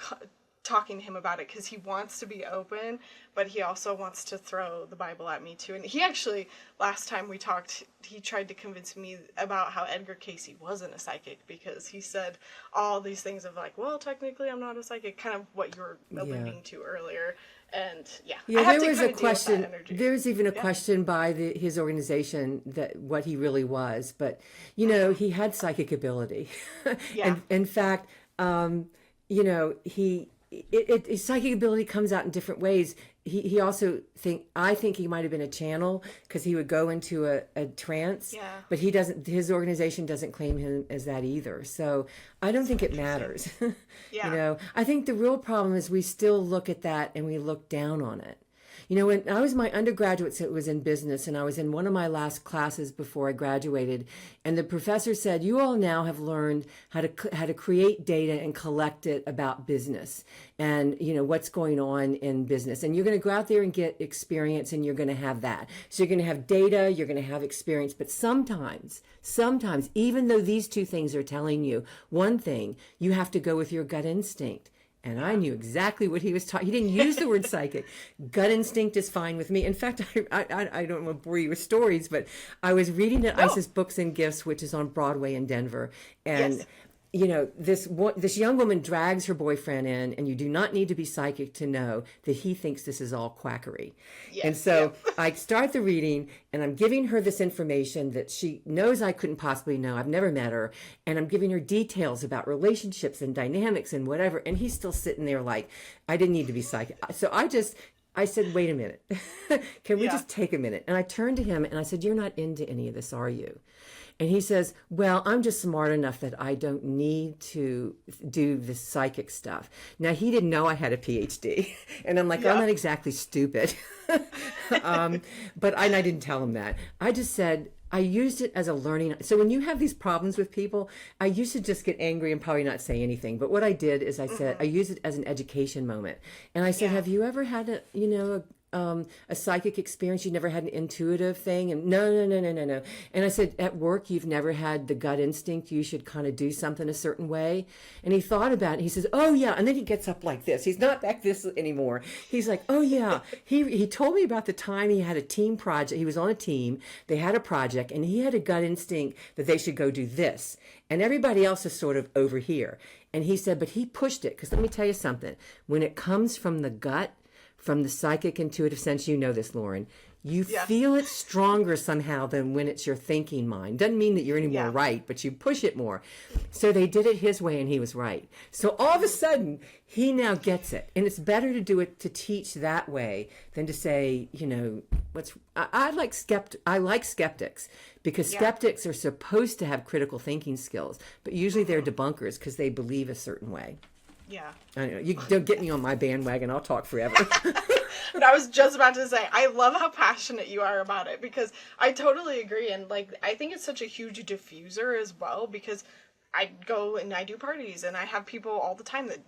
talking to him about it, because he wants to be open, but he also wants to throw the Bible at me too. And he actually, last time we talked, he tried to convince me about how Edgar Cayce wasn't a psychic, because he said all these things of like, well, technically I'm not a psychic, kind of what you were alluding to earlier. And there was a question. There's even a question by his organization that what he really was, but he had psychic ability. And in fact, his psychic ability comes out in different ways. He also I think he might have been a channel, because he would go into a trance, but his organization doesn't claim him as that either. So I don't think it matters. I think the real problem is we still look at that and we look down on it. When I was my undergraduate, it was in business, and I was in one of my last classes before I graduated, and the professor said, you all now have learned how to create data and collect it about business and, what's going on in business. And you're going to go out there and get experience, and you're going to have that. So you're going to have data, you're going to have experience, but sometimes, even though these two things are telling you one thing, you have to go with your gut instinct. And I knew exactly what he was talking. He didn't use the word psychic. Gut instinct is fine with me. In fact, I don't want to bore you with stories, but I was reading at Isis Books and Gifts, which is on Broadway in Denver. And, this young woman drags her boyfriend in, and you do not need to be psychic to know that he thinks this is all quackery. Yes, and so I start the reading, and I'm giving her this information that she knows I couldn't possibly know. I've never met her. And I'm giving her details about relationships and dynamics and whatever. And he's still sitting there like, I didn't need to be psychic. So I said, wait a minute. Can we just take a minute? And I turned to him and I said, you're not into any of this, are you? And he says, well, I'm just smart enough that I don't need to do this psychic stuff. Now, he didn't know I had a Ph.D. And I'm like, I'm not exactly stupid. But I didn't tell him that. I just said, I used it as a learning. So when you have these problems with people, I used to just get angry and probably not say anything. But what I did is I said, I used it as an education moment. And I said, have you ever had a psychic experience? You never had an intuitive thing? And no. And I said, at work, you've never had the gut instinct, you should kind of do something a certain way? And he thought about it. He says, oh yeah. And then he gets up like this. He's not back this anymore. He's like, oh yeah. He told me about the time he had a team project. He was on a team. They had a project and he had a gut instinct that they should go do this. And everybody else is sort of over here. And he said, but he pushed it. Because let me tell you something. When it comes from the gut, from the psychic intuitive sense, you know this, Lauren, You Yeah. feel it stronger somehow than when it's your thinking mind. Doesn't mean that you're any more Yeah. right, but you push it more. So they did it his way and he was right. So all of a sudden, he now gets it. And it's better to do it, to teach that way than to say, I like skeptics because Yeah. skeptics are supposed to have critical thinking skills, but usually they're debunkers because they believe a certain way. Yeah. I know, you don't get me on my bandwagon. I'll talk forever. But I was just about to say, I love how passionate you are about it, because I totally agree. And like, I think it's such a huge diffuser as well, because I go and I do parties and I have people all the time that,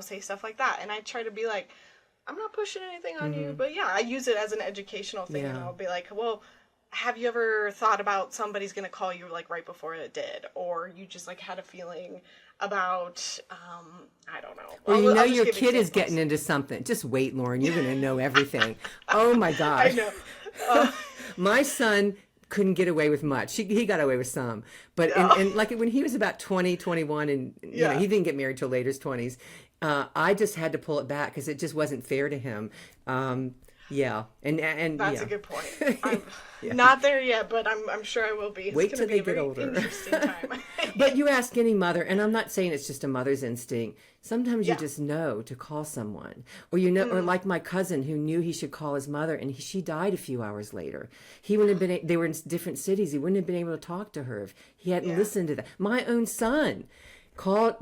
say stuff like that. And I try to be like, I'm not pushing anything on you, but yeah, I use it as an educational thing. And Yeah. I'll be like, well, have you ever thought about somebody's going to call you like right before it did? Or you just like had a feeling about, I don't know. Or I'll just your give kid is examples. getting into something. Just wait, Lauren. You're going to know everything. Oh my God. I know. My son couldn't get away with much. He got away with some. But and like when he was about 20, 21, and Yeah. he didn't get married till later his 20s, I just had to pull it back because it just wasn't fair to him. Yeah. And That's yeah. a good point. I'm not there yet, but I'm sure I will be. It's Wait gonna till be they a get very older. interesting time. But you ask any mother, and I'm not saying it's just a mother's instinct. Sometimes you Yeah. just know to call someone, or or like my cousin who knew he should call his mother, and she died a few hours later. He wouldn't have been. They were in different cities. He wouldn't have been able to talk to her if he hadn't Yeah. listened to that. My own son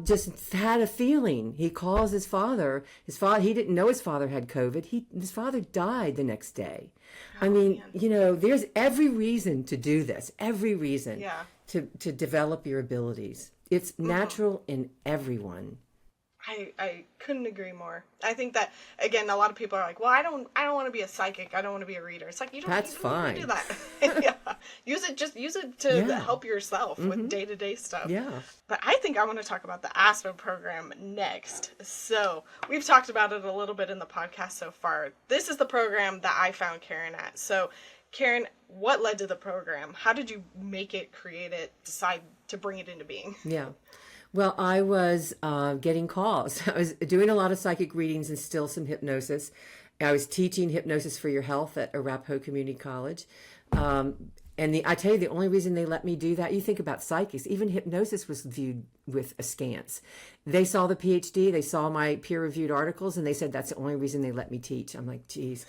just had a feeling. He calls his father. He didn't know his father had COVID. His father died the next day. I mean, there's every reason to do this. Every reason Yeah. to develop your abilities. It's natural in everyone. I couldn't agree more. I think that, again, a lot of people are like, well, I don't want to be a psychic. I don't want to be a reader. It's like, you don't That's need to do fine. that. Yeah. Use it to Yeah. help yourself with day-to-day stuff. Yeah. But I think I want to talk about the Aspen program next. So we've talked about it a little bit in the podcast so far. This is the program that I found Karen at. So Karen, what led to the program? How did you make it, create it, decide to bring it into being? Yeah. Well, I was getting calls. I was doing a lot of psychic readings and still some hypnosis. I was teaching hypnosis for your health at Arapahoe Community College. I tell you, the only reason they let me do that, you think about psychics, even hypnosis was viewed with askance. They saw the Ph.D., they saw my peer-reviewed articles, and they said that's the only reason they let me teach. I'm like, geez.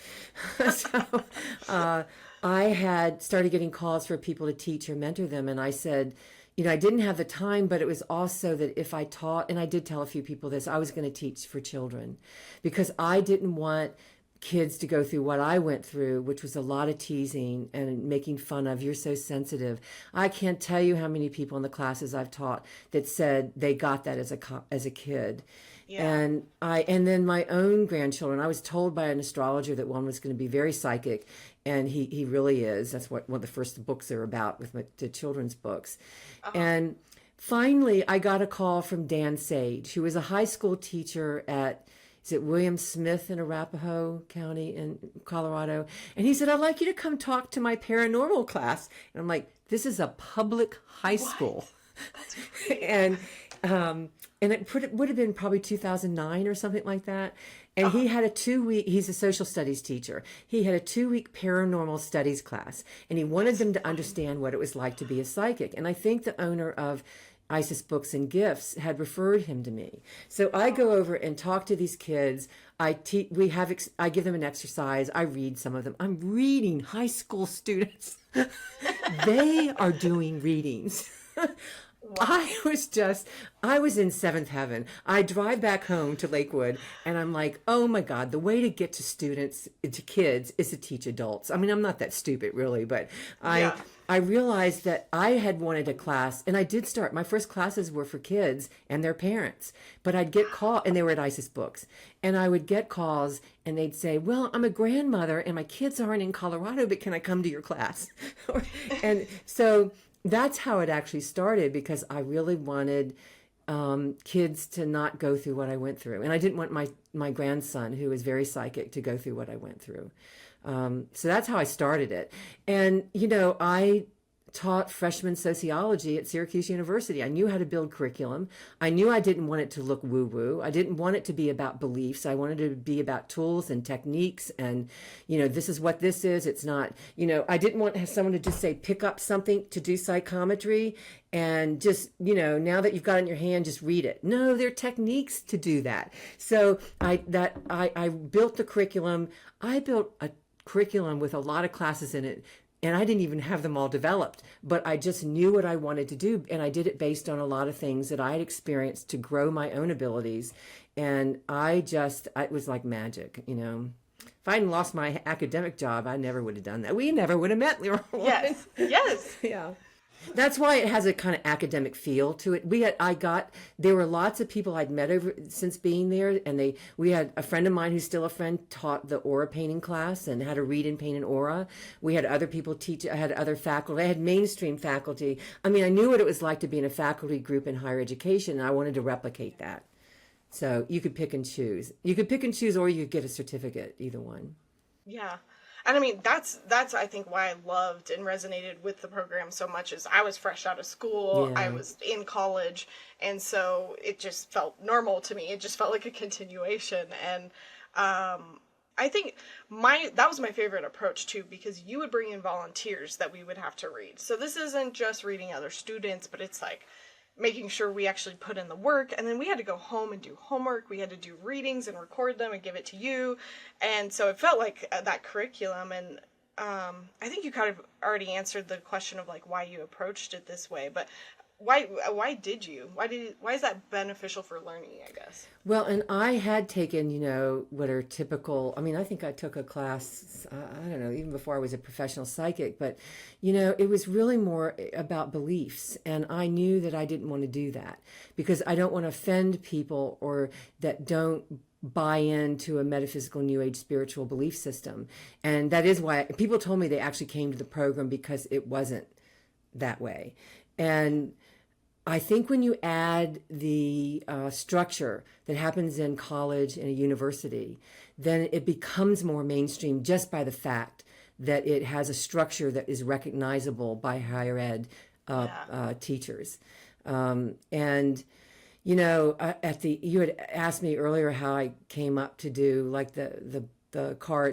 So I had started getting calls for people to teach or mentor them, and I said, I didn't have the time, but it was also that if I taught, and I did tell a few people this, I was going to teach for children because I didn't want kids to go through what I went through, which was a lot of teasing and making fun of. You're so sensitive. I can't tell you how many people in the classes I've taught that said they got that as a kid. Yeah. And then my own grandchildren, I was told by an astrologer that one was going to be very psychic, and he really is. That's what one of the first books are about with the children's books. And finally, I got a call from Dan Sage, who was a high school teacher at, is it William Smith in Arapahoe County in Colorado? And he said, I'd like you to come talk to my paranormal class. And I'm like, this is a public high school. That's great. And it would have been probably 2009 or something like that. And he had a 2-week, he's a social studies teacher. He had a 2-week paranormal studies class. And he wanted them to understand what it was like to be a psychic. And I think the owner of Isis Books and Gifts had referred him to me. So I go over and talk to these kids. I give them an exercise. I read some of them. I'm reading high school students. They are doing readings. I was in seventh heaven. I drive back home to Lakewood and I'm like, oh my God, the way to get to kids is to teach adults. I mean, I'm not that stupid really, but I realized that I had wanted a class, and I did start. My first classes were for kids and their parents, but I'd get calls, and they were at Isis Books, and I would get calls and they'd say, well, I'm a grandmother and my kids aren't in Colorado, but can I come to your class? And so that's how it actually started, because I really wanted kids to not go through what I went through. And I didn't want my grandson, who is very psychic, to go through what I went through. So that's how I started it. And, I taught freshman sociology at Syracuse University. I knew how to build curriculum. I knew I didn't want it to look woo-woo. I didn't want it to be about beliefs. I wanted it to be about tools and techniques and, this is what this is. It's not, I didn't want to have someone to just say, pick up something to do psychometry and just, now that you've got it in your hand, just read it. No, there are techniques to do that. So I built the curriculum. I built a curriculum with a lot of classes in it. And I didn't even have them all developed, but I just knew what I wanted to do. And I did it based on a lot of things that I had experienced to grow my own abilities. And it was like magic, If I hadn't lost my academic job, I never would have done that. We never would have met, Leroy. Yes. Yes. Yeah. That's why it has a kind of academic feel to it. There were lots of people I'd met since being there, and we had a friend of mine who's still a friend taught the aura painting class and how to read and paint an aura. We had other people teach. I had other faculty. I had mainstream faculty. I mean, I knew what it was like to be in a faculty group in higher education, and I wanted to replicate that. So you could pick and choose. You could pick and choose, or you could get a certificate, either one. Yeah. And I mean, that's I think why I loved and resonated with the program so much is I was fresh out of school. Yeah. I was in college. And so it just felt normal to me. It just felt like a continuation. And I think that was my favorite approach too, because you would bring in volunteers that we would have to read. So this isn't just reading other students, but it's like making sure we actually put in the work, and then we had to go home and do homework. We had to do readings and record them and give it to you. And so it felt like that curriculum. And I think you kind of already answered the question of like why you approached it this way, but why did you? Why is that beneficial for learning, I guess? Well, and I had taken, what are typical, I think I took a class, I don't know, even before I was a professional psychic, but, it was really more about beliefs. And I knew that I didn't want to do that because I don't want to offend people or that don't buy into a metaphysical new age spiritual belief system. And that is why people told me they actually came to the program because it wasn't that way. And I think when you add the structure that happens in college and a university, then it becomes more mainstream just by the fact that it has a structure that is recognizable by higher ed teachers. You had asked me earlier how I came up to do like the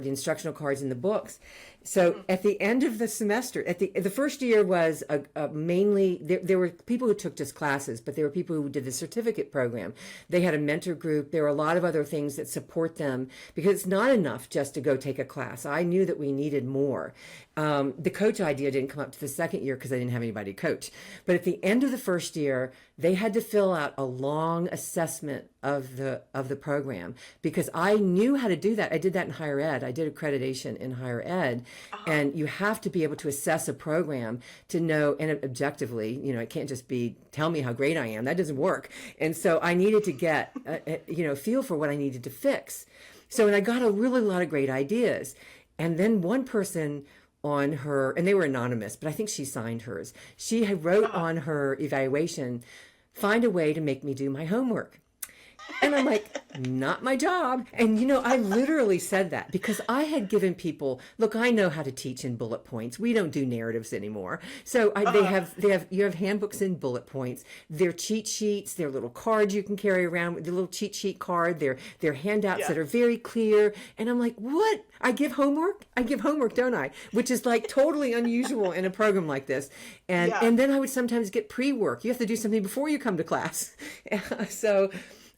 instructional cards in the books. So at the end of the semester, the first year was mainly, there were people who took just classes, but there were people who did the certificate program. They had a mentor group. There were a lot of other things that support them because it's not enough just to go take a class. I knew that we needed more. The coach idea didn't come up to the second year because I didn't have anybody to coach. But at the end of the first year, they had to fill out a long assessment of the program because I knew how to do that. I did that in higher ed. I did accreditation in higher ed. And you have to be able to assess a program to know, and objectively, it can't just be, tell me how great I am. That doesn't work. And so I needed to get, a feel for what I needed to fix. So, and I got a really lot of great ideas. And then one person on her, and they were anonymous, but I think she signed hers. She had wrote on her evaluation, find a way to make me do my homework. And I'm like, not my job. And, I literally said that because I had given people, look, I know how to teach in bullet points. We don't do narratives anymore. So you have handbooks in bullet points. They're cheat sheets. They're little cards you can carry around with the little cheat sheet card. They're handouts that are very clear. And I'm like, what? I give homework, don't I? Which is like totally unusual in a program like this. And then I would sometimes get pre-work. You have to do something before you come to class. So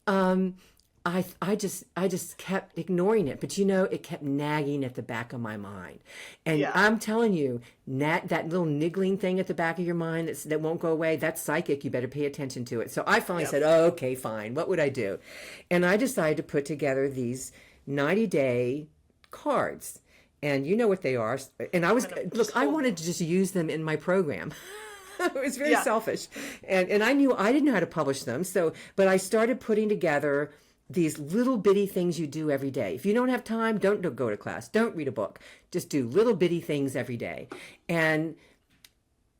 I just kept ignoring it, but it kept nagging at the back of my mind. And I'm telling you, that little niggling thing at the back of your mind that won't go away, that's psychic. You better pay attention to it. So I finally said, oh, okay, fine. What would I do? And I decided to put together these 90-day cards. And you know what they are. And I wanted to just use them in my program. It was very selfish. And I knew I didn't know how to publish them. But I started putting together these little bitty things you do every day. If you don't have time, don't go to class. Don't read a book. Just do little bitty things every day. And,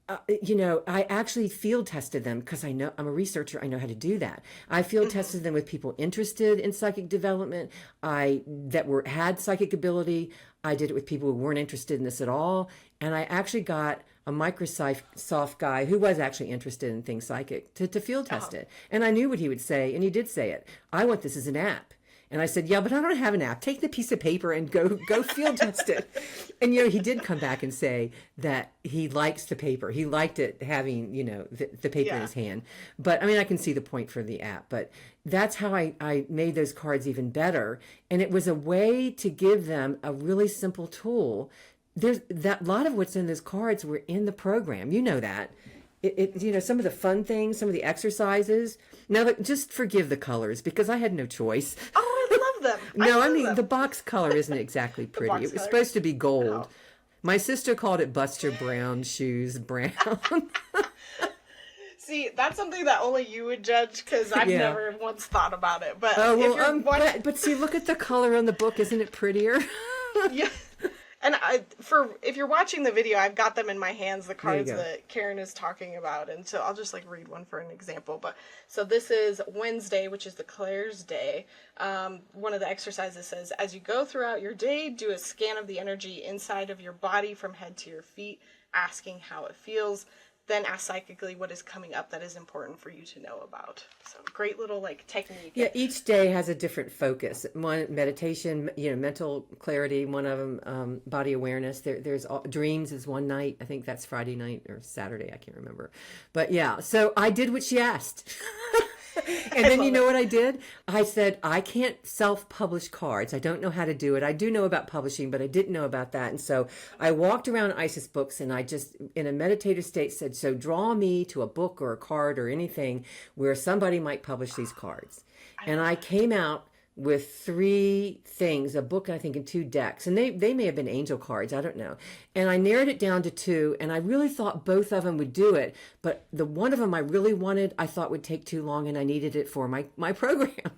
I actually field tested them because I know I'm a researcher. I know how to do that. I field tested them with people interested in psychic development, that had psychic ability. I did it with people who weren't interested in this at all. And I actually got a Microsoft guy who was actually interested in things psychic to field test it. And I knew what he would say, and he did say it. I want this as an app. And I said, yeah, but I don't have an app. Take the piece of paper and go field test it. And, he did come back and say that he likes the paper. He liked it having, the paper in his hand. But, I can see the point for the app. But that's how I made those cards even better. And it was a way to give them a really simple tool. There's that lot of what's in those cards were in the program. You know that. Some of the fun things, some of the exercises. Now, just forgive the colors because I had no choice. Oh, I love them. No, the box color isn't exactly pretty. It was supposed to be gold. Oh. My sister called it Buster Brown shoes brown. See, that's something that only you would judge because I've never once thought about it. But but see, look at the color on the book. Isn't it prettier? Yeah. And if you're watching the video, I've got them in my hands, the cards that Karen is talking about. And so I'll just read one for an example. But so this is Wednesday, which is the Claire's Day. One of the exercises says, as you go throughout your day, do a scan of the energy inside of your body from head to your feet, asking how it feels. Then ask psychically what is coming up that is important for you to know about. So great little technique. Yeah, each day has a different focus. One meditation, mental clarity. One of them, body awareness. There's dreams is one night. I think that's Friday night or Saturday. I can't remember. But yeah, so I did what she asked. And then you know what I did? I said, I can't self-publish cards. I don't know how to do it. I do know about publishing, but I didn't know about that. And so I walked around Isis Books and I just, in a meditative state, said, so draw me to a book or a card or anything where somebody might publish these cards. And I came out with 3 things, a book, I think, and 2 decks. And they may have been angel cards. I don't know. And I narrowed it down to 2. And I really thought both of them would do it. But the one of them I really wanted, I thought would take too long. And I needed it for my program.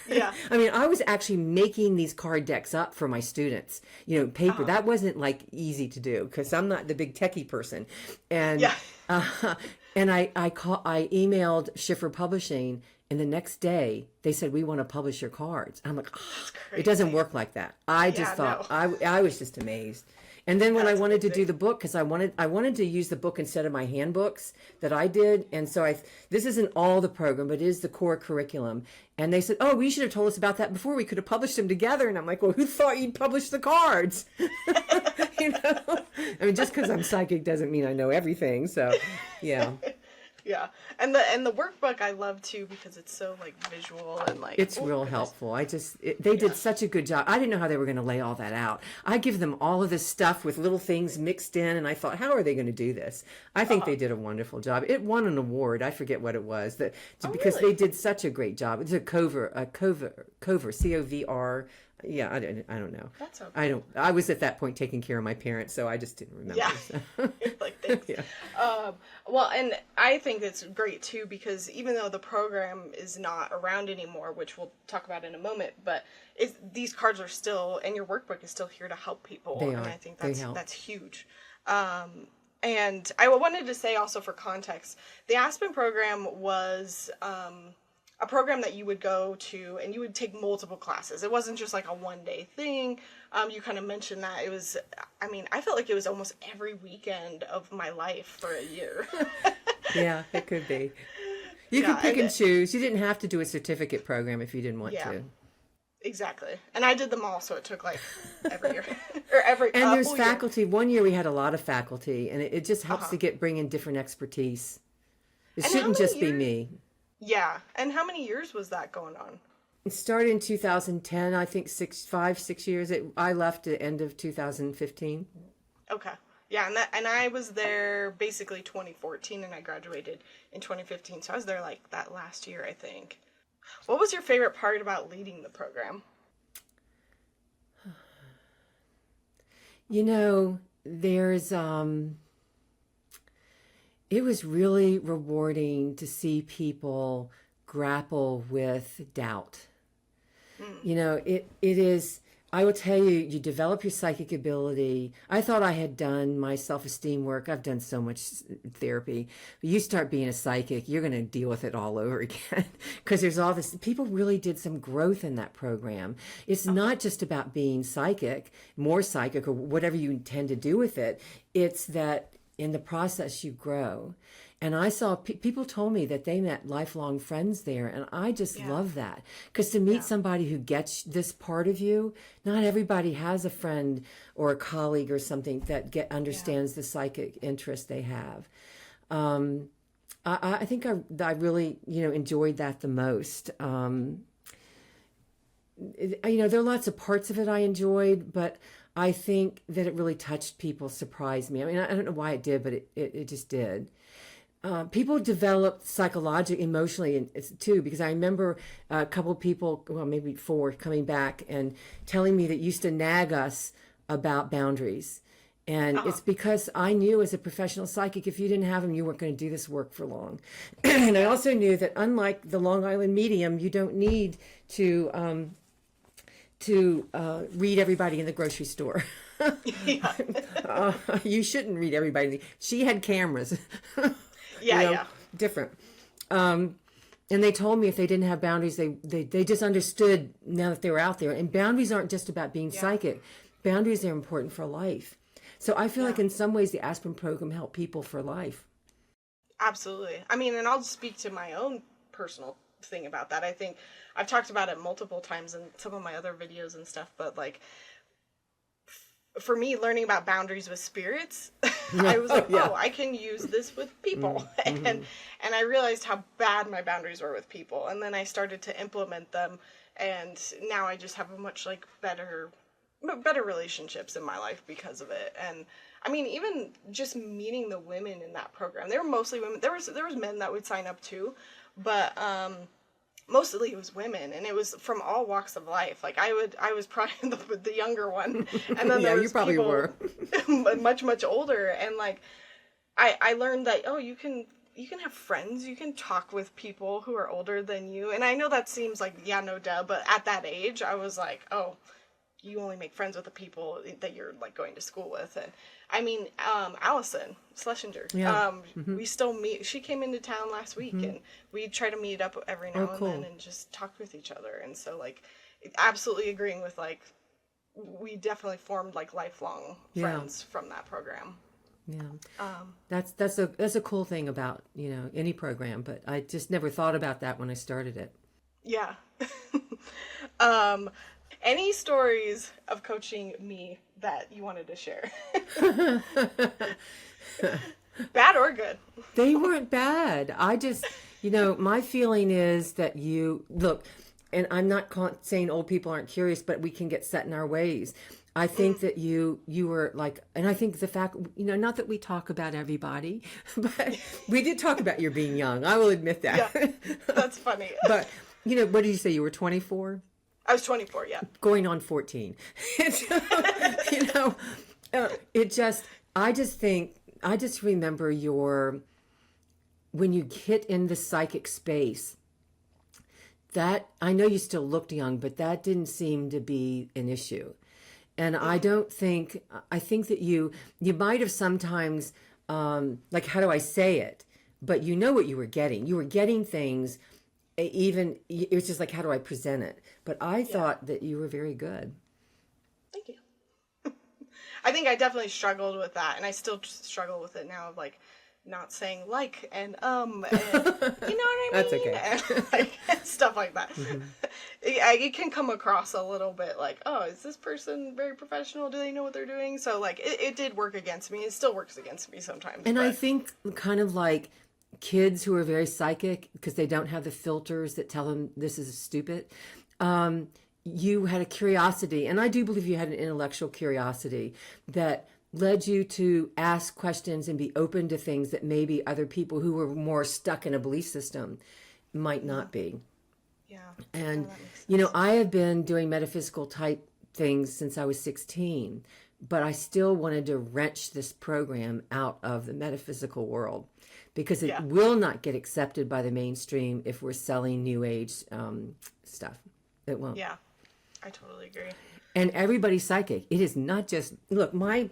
Yeah. I was actually making these card decks up for my students. Paper. That wasn't easy to do because I'm not the big techie person. And and I emailed Schiffer Publishing. And the next day, they said, we want to publish your cards. I'm like, it doesn't work like that. I just thought, I was just amazed. And then when I wanted to do the book, because I wanted to use the book instead of my handbooks that I did. And so this isn't all the program, but it is the core curriculum. And they said, oh, we should have told us about that before. We could have published them together. And I'm like, well, who thought you'd publish the cards? Just because I'm psychic doesn't mean I know everything. So, yeah. Yeah, and the workbook I love too because it's so visual and it's real helpful. They did such a good job. I didn't know how they were going to lay all that out. I give them all of this stuff with little things mixed in, and I thought, how are they going to do this? I think they did a wonderful job. It won an award. I forget what it was because really? They did such a great job. It's a Cover, COVR. Yeah, I don't know. That's okay. I was at that point taking care of my parents, so I just didn't remember. Yeah. So. Thanks. Yeah. Well, and I think it's great too because even though the program is not around anymore, which we'll talk about in a moment, but these cards are still, and your workbook is still here to help people. They are. And I think that's huge. And I wanted to say also for context, the Aspen program was a program that you would go to and you would take multiple classes. It wasn't just a one-day thing. You kind of mentioned that it was, I felt like it was almost every weekend of my life for a year. Yeah, it could be. You could pick and choose. You didn't have to do a certificate program if you didn't want to. Exactly. And I did them all, so it took every year. or every And there's faculty. Year. One year we had a lot of faculty, and it just helps to bring in different expertise. It shouldn't just be me. Yeah. And how many years was that going on? It started in 2010, I think 6 years. I left at the end of 2015. Okay. Yeah, and I was there basically 2014 and I graduated in 2015. So I was there that last year, I think. What was your favorite part about leading the program? There's it was really rewarding to see people grapple with doubt. It is, I will tell you, you develop your psychic ability. I thought I had done my self-esteem work. I've done so much therapy. But you start being a psychic, you're going to deal with it all over again. Because there's all this, people really did some growth in that program. It's not just about being psychic, more psychic, or whatever you intend to do with it. It's that in the process you grow. And I saw people told me that they met lifelong friends there, and I just love that, because to meet somebody who gets this part of you, not everybody has a friend or a colleague or something that understands the psychic interest they have. I think I really enjoyed that the most. There are lots of parts of it I enjoyed, but I think that it really touched people, surprised me. I mean, I don't know why it did, but it just did. People developed psychologically, emotionally too, because I remember a couple of people, well, maybe 4, coming back and telling me that used to nag us about boundaries. And it's because I knew as a professional psychic, if you didn't have them, you weren't going to do this work for long. And I also knew that unlike the Long Island medium, you don't need to read everybody in the grocery store. You shouldn't read everybody. She had cameras. Different. And they told me if they didn't have boundaries, they just understood now that they were out there. And boundaries aren't just about being psychic. Boundaries are important for life. So I feel like in some ways the Aspen program helped people for life. Absolutely. I mean, and I'll speak to my own personal thing about that. I think I've talked about it multiple times in some of my other videos and stuff, but like for me, learning about boundaries with spirits, I was like, I can use this with people. And I realized how bad my boundaries were with people. And then I started to implement them. And now I just have a much like better relationships in my life because of it. And I mean, even just meeting the women in that program, they were mostly women. There was men that would sign up too, but mostly it was women, and it was from all walks of life. Like I was probably the younger one, and then there was you probably people were much older, and like I learned that you can have friends, you can talk with people who are older than you. And I know that seems like no duh, but at that age I was like, you only make friends with the people that you're like going to school with. And I mean, Allison Schlesinger, we still meet. She came into town last week, and we try to meet up every now and then and just talk with each other. And so like, absolutely agreeing with like, we definitely formed like lifelong friends from that program. Yeah. That's a cool thing about, any program, but I just never thought about that when I started it. Yeah. Any stories of coaching me that you wanted to share? Bad or good? They weren't bad. I just, my feeling is that look, and I'm not saying old people aren't curious, but we can get set in our ways. I think that you were like, and I think the fact, not that we talk about everybody, but we did talk about your being young. I will admit that. Yeah, that's funny. But, what did you say? You were 24? I was 24, yeah. Going on 14. I just remember when you hit in the psychic space, that, I know you still looked young, but that didn't seem to be an issue. And I think that you might have sometimes, like, how do I say it? But you know what you were getting. You were getting things, even, it was just like, how do I present it? But I thought that you were very good. Thank you. I think I definitely struggled with that, and I still struggle with it now, of like not saying like and you know what I mean? That's okay. And, like, stuff like that. It can come across a little bit like, is this person very professional? Do they know what they're doing? So like it did work against me. It still works against me sometimes. And I think kind of like kids who are very psychic because they don't have the filters that tell them this is stupid. You had a curiosity, and I do believe you had an intellectual curiosity that led you to ask questions and be open to things that maybe other people who were more stuck in a belief system might not be. Yeah. And, I have been doing metaphysical type things since I was 16, but I still wanted to wrench this program out of the metaphysical world because it will not get accepted by the mainstream if we're selling new age stuff. It won't. Yeah, I totally agree. And everybody's psychic. It is not just, look, my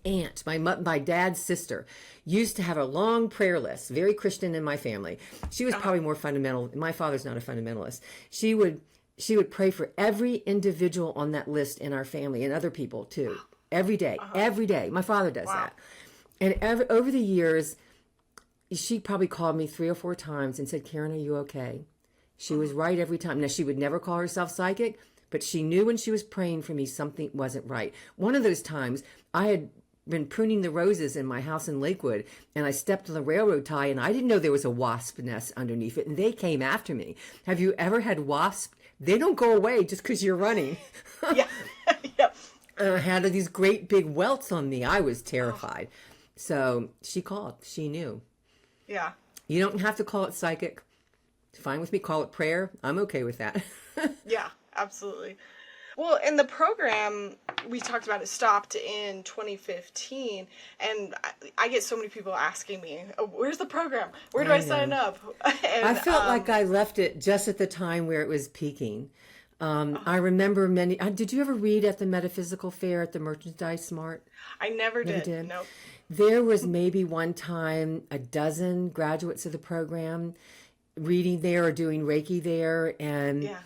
aunt, my dad's sister, used to have a long prayer list, very Christian in my family. She was probably more fundamental. My father's not a fundamentalist. She would pray for every individual on that list in our family and other people too. Every day. My father does that. And over the years, she probably called me 3 or 4 times and said, Karen, are you okay? She was right every time. Now, she would never call herself psychic, but she knew when she was praying for me something wasn't right. One of those times, I had been pruning the roses in my house in Lakewood, and I stepped on the railroad tie, and I didn't know there was a wasp nest underneath it, and they came after me. Have you ever had wasps? They don't go away just because you're running. Yeah. Yep. I had these great big welts on me. I was terrified. So she called. She knew. Yeah. You don't have to call it psychic. It's fine with me. Call it prayer. I'm okay with that. Yeah, absolutely. Well, in the program, we talked about it stopped in 2015, and I get so many people asking me, oh, where's the program? Where do I sign up? And, I felt like I left it just at the time where it was peaking. I remember many. Did you ever read at the Metaphysical Fair at the Merchandise Mart? I never did. Nope. There was maybe one time a dozen graduates of the program reading there or doing Reiki there, and Yeah.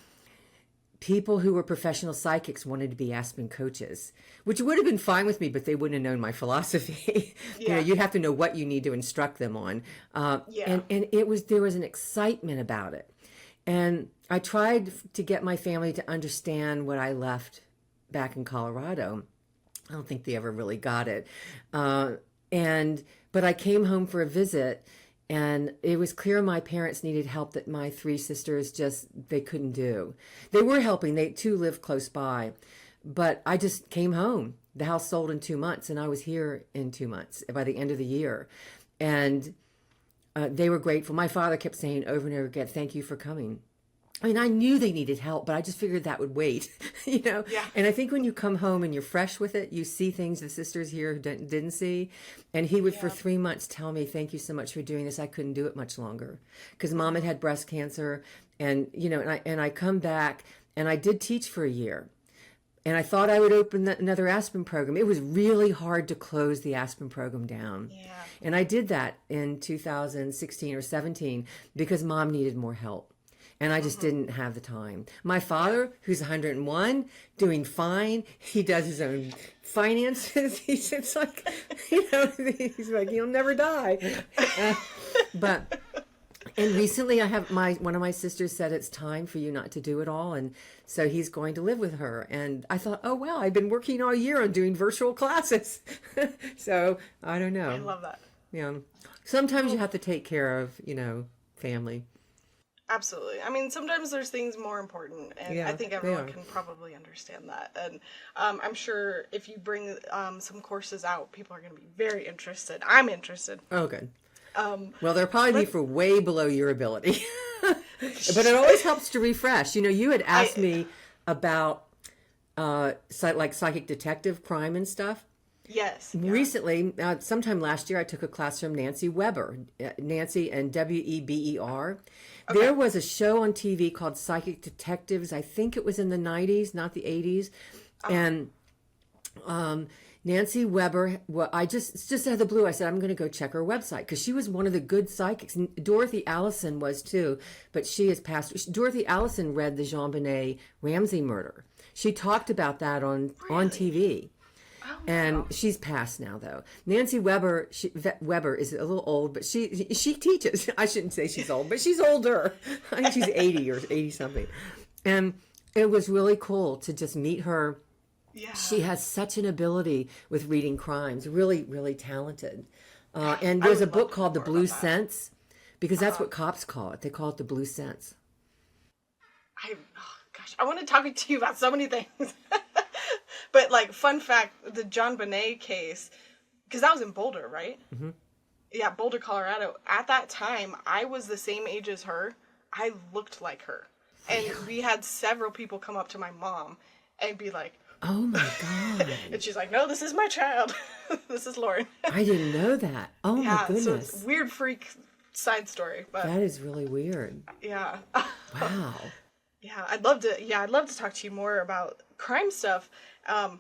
people who were professional psychics wanted to be Aspen coaches, which would have been fine with me, but they wouldn't have known my philosophy. Yeah. You'd have to know what you need to instruct them on. Yeah. And there was an excitement about it. And I tried to get my family to understand what I left back in Colorado. I don't think they ever really got it. But I came home for a visit, and it was clear my parents needed help that my 3 sisters they couldn't do. They were helping. They too lived close by. But I just came home. The house sold in 2 months, and I was here in 2 months by the end of the year. And they were grateful. My father kept saying over and over again, thank you for coming. I mean, I knew they needed help, but I just figured that would wait, Yeah. And I think when you come home and you're fresh with it, you see things the sisters here didn't see. And he would, for 3 months, tell me, thank you so much for doing this. I couldn't do it much longer because Mom had breast cancer. And, and I come back, and I did teach for a year. And I thought I would open another Aspen program. It was really hard to close the Aspen program down. Yeah. And I did that in 2016 or 17 because Mom needed more help. And I just didn't have the time. My father, who's 101, doing fine. He does his own finances. He's like, he's like, you'll never die. And recently I have one of my sisters said it's time for you not to do it all. And so he's going to live with her. And I thought, oh, wow, I've been working all year on doing virtual classes. So I don't know. I love that. Yeah. Sometimes you have to take care of, family. Absolutely. I mean, sometimes there's things more important, and I think everyone can probably understand that. And I'm sure if you bring some courses out, people are going to be very interested. I'm interested. Oh, good. Well, they'll probably be for way below your ability. But it always helps to refresh. You had asked me about psychic detective crime and stuff. Yes. Yeah. Recently, sometime last year, I took a class from Nancy Weber, Nancy and Weber. Okay. There was a show on TV called Psychic Detectives. I think it was in the 90s, not the 80s. And Nancy Weber, I just out of the blue, I said, I'm going to go check her website because she was one of the good psychics. And Dorothy Allison was too, but she has passed. Dorothy Allison read the JonBenet Ramsey murder. She talked about that on TV. Oh, and she's passed now, though. Nancy Weber, Weber is a little old, but she teaches. I shouldn't say she's old, but she's older. I think she's 80 or 80-something. And it was really cool to just meet her. Yeah. She has such an ability with reading crimes. Really, really talented. And there's a book called The Blue Sense, because that's what cops call it. They call it The Blue Sense. I want to talk to you about so many things. But, fun fact, the JonBenet case, because that was in Boulder, right? Mm-hmm. Yeah, Boulder, Colorado. At that time, I was the same age as her. I looked like her. And we had several people come up to my mom and be like, oh, my God. And she's like, no, this is my child. This is Lauren. I didn't know that. Oh, my goodness. So it's weird freak side story. But that is really weird. Yeah. Wow. Yeah, I'd love to talk to you more about crime stuff.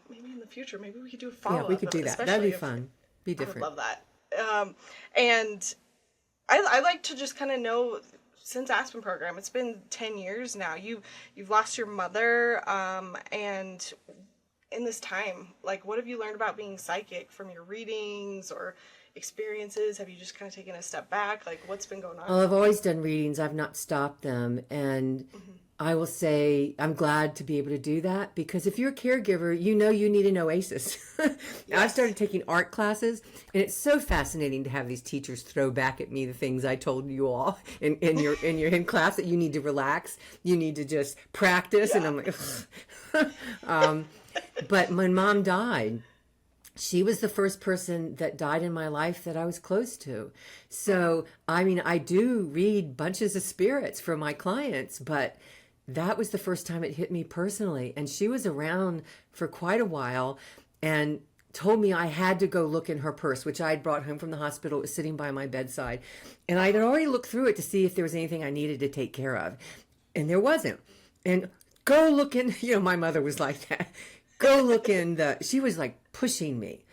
Maybe in the future, maybe we could do a follow-up. Yeah, we could do that. That'd be fun. Be different. I would love that. And I like to just kind of know, since Aspen Program, it's been 10 years now. You've lost your mother, and in this time, what have you learned about being psychic from your readings or, experiences? Have you just kind of taken a step back? Like, what's been going on? Well, I've always done readings. I've not stopped them. And I will say I'm glad to be able to do that, because if you're a caregiver, you know you need an oasis. I've started taking art classes, and it's so fascinating to have these teachers throw back at me the things I told you all in your in class, that you need to relax, you need to just practice. And I'm like, but when Mom died, she was the first person that died in my life that I was close to. So, I mean, I do read bunches of spirits for my clients, but that was the first time it hit me personally. And she was around for quite a while and told me I had to go look in her purse, which I had brought home from the hospital. It was sitting by my bedside. And I had already looked through it to see if there was anything I needed to take care of. And there wasn't. And go look in, my mother was like that. Go look in she was like pushing me.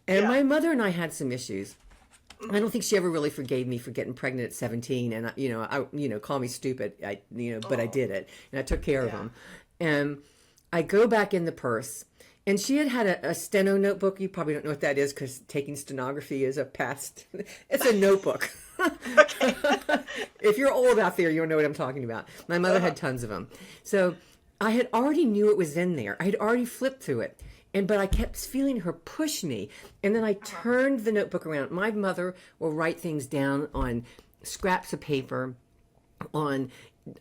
And my mother and I had some issues. I don't think she ever really forgave me for getting pregnant at 17, and call me stupid. But I did it, and I took care of him. And I go back in the purse, and she had a steno notebook. You probably don't know what that is, because taking stenography is a past. It's a notebook. Okay. If you're old out there, you'll know what I'm talking about. My mother had tons of them, so I had already knew it was in there. I had already flipped through it. But I kept feeling her push me. And then I turned the notebook around. My mother will write things down on scraps of paper, on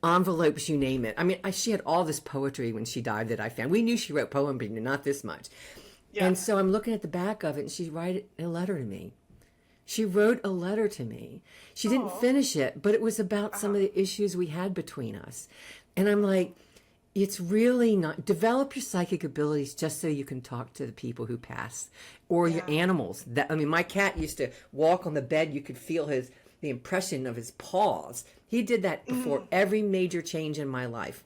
envelopes, you name it. I mean, she had all this poetry when she died that I found. We knew she wrote poetry, but not this much. Yeah. And so I'm looking at the back of it, and she wrote a letter to me. She wrote a letter to me. She didn't finish it, but it was about some of the issues we had between us. And I'm like, it's really not. Develop your psychic abilities just so you can talk to the people who pass, or your animals. My cat used to walk on the bed. You could feel the impression of his paws. He did that before every major change in my life.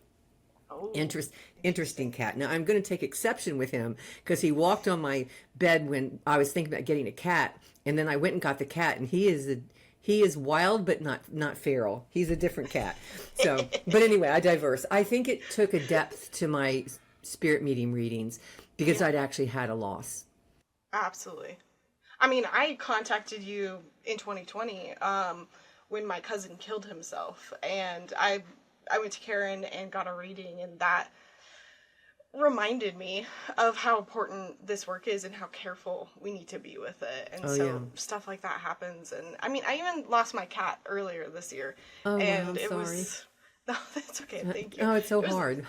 Interesting cat. Now, I'm going to take exception with him, because he walked on my bed when I was thinking about getting a cat, and then I went and got the cat, and he is wild, but not feral. He's a different cat. So, but anyway, I diverse. I think it took a depth to my spirit medium readings, because I'd actually had a loss. Absolutely. I mean, I contacted you in 2020 when my cousin killed himself, and I went to Karen and got a reading, and that reminded me of how important this work is and how careful we need to be with it. And stuff like that happens. And I mean, I even lost my cat earlier this year. And it was no, that's okay. Thank you. Oh, it's hard.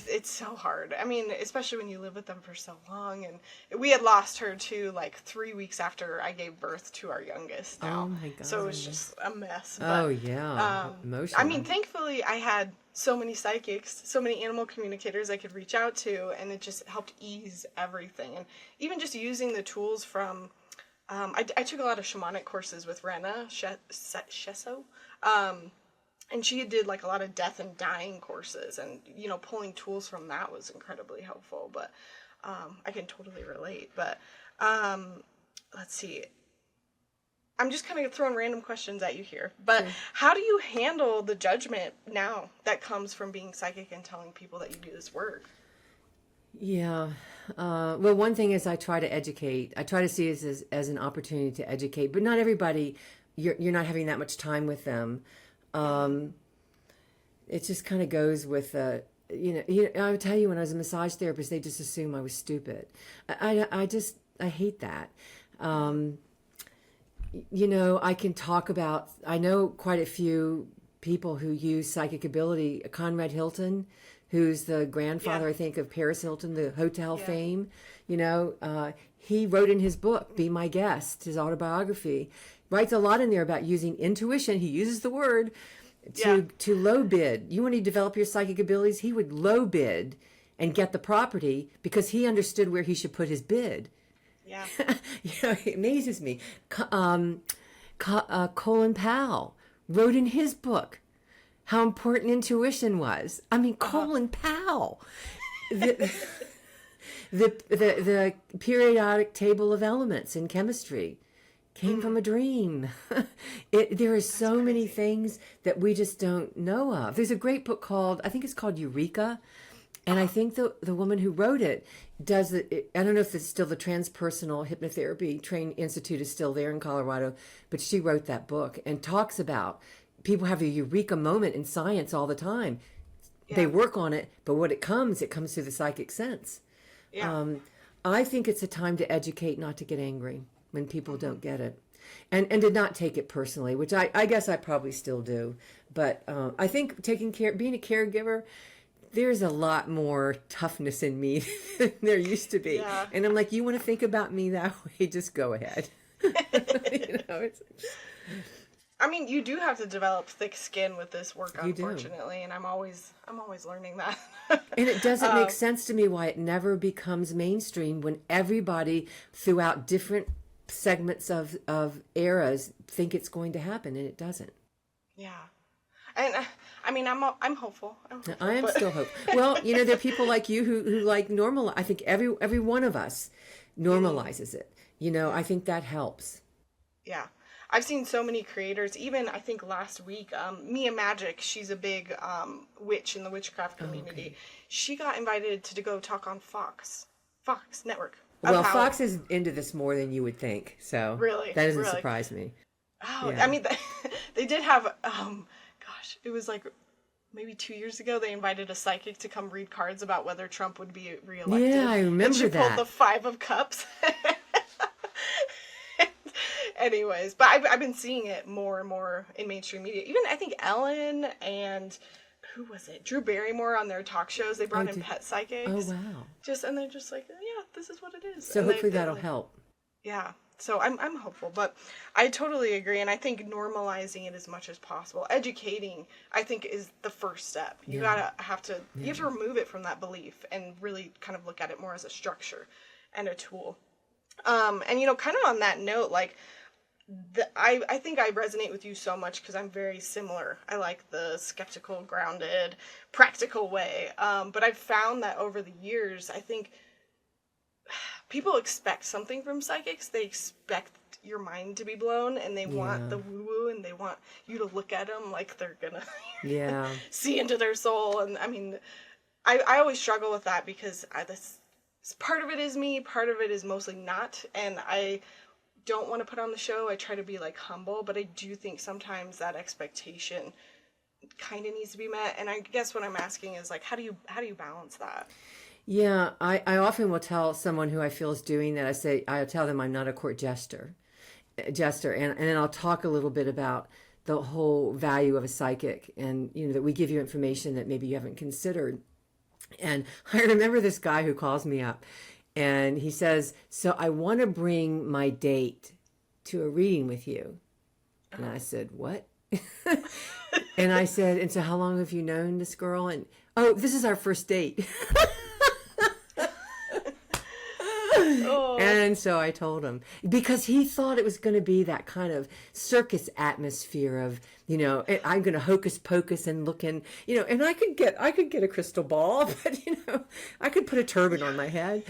It's so hard. I mean, especially when you live with them for so long. And we had lost her too, like 3 weeks after I gave birth to our youngest now. Oh my God. So it was just a mess. But, emotional. I mean, thankfully I had so many psychics, so many animal communicators I could reach out to, and it just helped ease everything. And even just using the tools from, I took a lot of shamanic courses with Rena Shesso. And she did like a lot of death and dying courses, and pulling tools from that was incredibly helpful. But I can totally relate. But let's see. I'm just kind of throwing random questions at you here. But how do you handle the judgment now that comes from being psychic and telling people that you do this work? Yeah. Well, one thing is I try to educate. I try to see it as an opportunity to educate, but not everybody. You're not having that much time with them. It just kind of goes with, I would tell you, when I was a massage therapist, they just assume I was stupid. I hate that. I can talk about, I know quite a few people who use psychic ability. Conrad Hilton, who's the grandfather, I think, of Paris Hilton, the hotel fame. He wrote in his book, Be My Guest, his autobiography, writes a lot in there about using intuition. He uses the word to low bid. You want to develop your psychic abilities? He would low bid and get the property because he understood where he should put his bid. Yeah. It amazes me. Colin Powell wrote in his book how important intuition was. I mean, Colin Powell. The periodic table of elements in chemistry came from a dream. There are so many things that we just don't know of. There's a great book called, I think it's called Eureka. And I think the woman who wrote it does it. I don't know if it's still the Transpersonal Hypnotherapy Institute is still there in Colorado, but she wrote that book and talks about people have a eureka moment in science all the time. Yeah. They work on it, but it comes through the psychic sense. Yeah. I think it's a time to educate, not to get angry when people don't get it. And to not take it personally, which I guess I probably still do. But I think being a caregiver, there's a lot more toughness in me than there used to be. Yeah. And I'm like, you want to think about me that way? Just go ahead. I mean, you do have to develop thick skin with this work, You do. unfortunately, and I'm always learning that. And it doesn't make sense to me why it never becomes mainstream when everybody throughout different segments of eras think it's going to happen, and it doesn't. Yeah. And I mean, I'm hopeful. I am still hopeful. Well, there are people like you who like normal. I think every one of us normalizes it. I think that helps. Yeah. I've seen so many creators, even I think last week, Mia Magic, she's a big witch in the witchcraft community. Okay. She got invited to go talk on Fox Network. Well, Fox is into this more than you would think, so Really? that doesn't Really? surprise me. Oh, Yeah. I mean, they did have, gosh, it was like maybe 2 years ago, they invited a psychic to come read cards about whether Trump would be reelected. Yeah, I remember and she that. pulled the Five of Cups. Anyways, but I've been seeing it more and more in mainstream media. Even I think Ellen and who was it? Drew Barrymore on their talk shows. They brought in pet psychics. Oh wow! And they're just like, yeah, this is what it is. So and hopefully that'll help. Yeah. So I'm hopeful, but I totally agree, and I think normalizing it as much as possible, educating, I think is the first step. You have to remove it from that belief and really kind of look at it more as a structure and a tool. And kind of on that note, like. I think I resonate with you so much because I'm very similar. I like the skeptical, grounded, practical way. But I've found that over the years, I think people expect something from psychics. They expect your mind to be blown, and they want the woo-woo, and they want you to look at them like they're gonna see into their soul. And I mean, I always struggle with that because this part of it is me, part of it is mostly not, and I don't want to put on the show. I try to be like humble, but I do think sometimes that expectation kind of needs to be met. And I guess what I'm asking is like, how do you balance that? Yeah, I often will tell someone who I feel is doing that. I'll tell them I'm not a court jester, and then I'll talk a little bit about the whole value of a psychic, and that we give you information that maybe you haven't considered. And I remember this guy who calls me up. And he says, so I want to bring my date to a reading with you. And I said, what? And I said, and so how long have you known this girl? And, oh, this is our first date. Oh. And so I told him, because he thought it was going to be that kind of circus atmosphere of, I'm going to hocus pocus and look in, and I could get a crystal ball, but, I could put a turban on my head.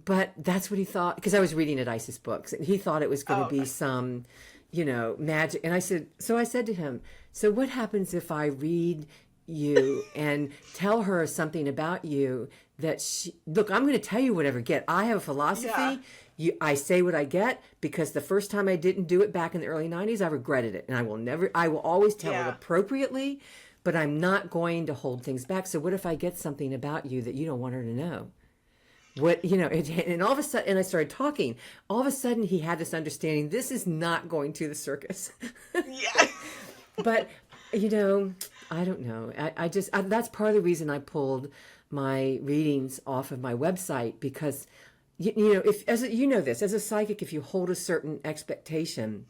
But that's what he thought, because I was reading at Isis Books, and he thought it was going to be some, magic. And I said to him, so what happens if I read you and tell her something about you that look, I'm going to tell you whatever get. I have a philosophy. Yeah. I say what I get, because the first time I didn't do it back in the early 90s, I regretted it. And I will always tell it appropriately, but I'm not going to hold things back. So what if I get something about you that you don't want her to know? And all of a sudden, and I started talking, all of a sudden he had this understanding, this is not going to the circus. Yeah. But, I don't know. I that's part of the reason I pulled my readings off of my website, because, if as a psychic, if you hold a certain expectation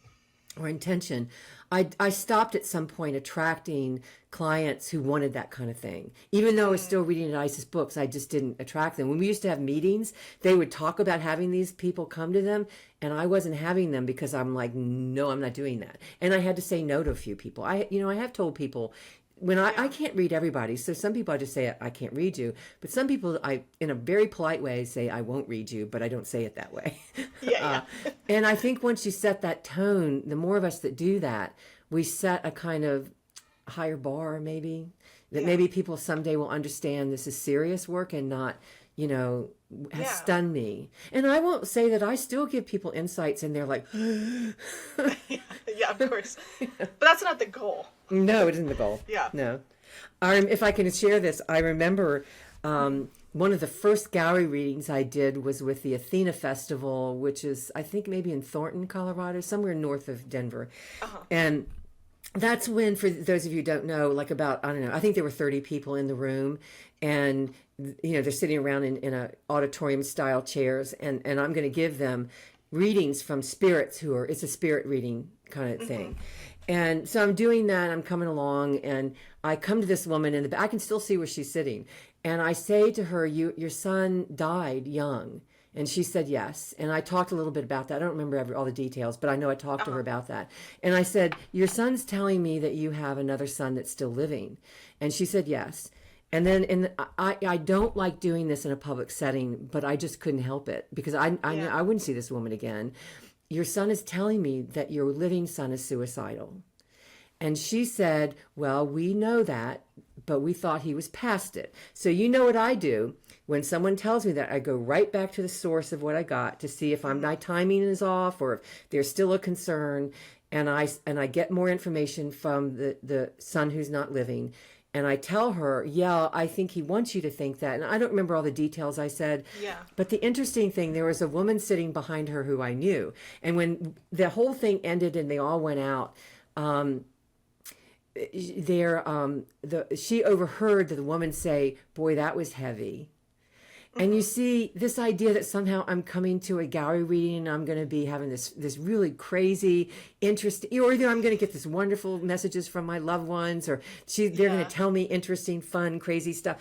or intention, I stopped at some point attracting clients who wanted that kind of thing. Even though I was still reading at Isis Books, I just didn't attract them. When we used to have meetings, they would talk about having these people come to them, and I wasn't having them because I'm like, no, I'm not doing that. And I had to say no to a few people. I have told people, when I can't read everybody, so some people I just say, I can't read you. But some people, I, in a very polite way, say, I won't read you, but I don't say it that way. And I think once you set that tone, the more of us that do that, we set a kind of higher bar, maybe. that maybe people someday will understand this is serious work and not, has stunned me. And I won't say that I still give people insights and they're like, Yeah, of course. But that's not the goal. no, it isn't the goal. Yeah. No. If I can share this, I remember one of the first gallery readings I did was with the Athena Festival, which is, I think, maybe in Thornton, Colorado, somewhere north of Denver. And that's when, for those of you who don't know, like about, I don't know, I think there were 30 people in the room, and, they're sitting around in a auditorium style chairs, and I'm going to give them readings from spirits it's a spirit reading kind of thing. And so I'm doing that, I'm coming along, and I come to this woman in the back. I can still see where she's sitting. And I say to her, your son died young. And she said yes. And I talked a little bit about that. I don't remember all the details, but I know I talked to her about that. And I said, your son's telling me that you have another son that's still living. And she said yes. And then I don't like doing this in a public setting, but I just couldn't help it because I wouldn't see this woman again. Your son is telling me that your living son is suicidal. And she said, well, we know that, but we thought he was past it. So you know what I do? When someone tells me that, I go right back to the source of what I got to see if my timing is off or if there's still a concern. And I get more information from the son who's not living. And I tell her, yeah, I think he wants you to think that. And I don't remember all the details I said. Yeah. But the interesting thing, there was a woman sitting behind her who I knew. And when the whole thing ended and they all went out, she overheard the woman say, boy, that was heavy. And you see this idea that somehow I'm coming to a gallery reading and I'm going to be having this really crazy, interesting, or either I'm going to get this wonderful messages from my loved ones, or they're going to tell me interesting, fun, crazy stuff.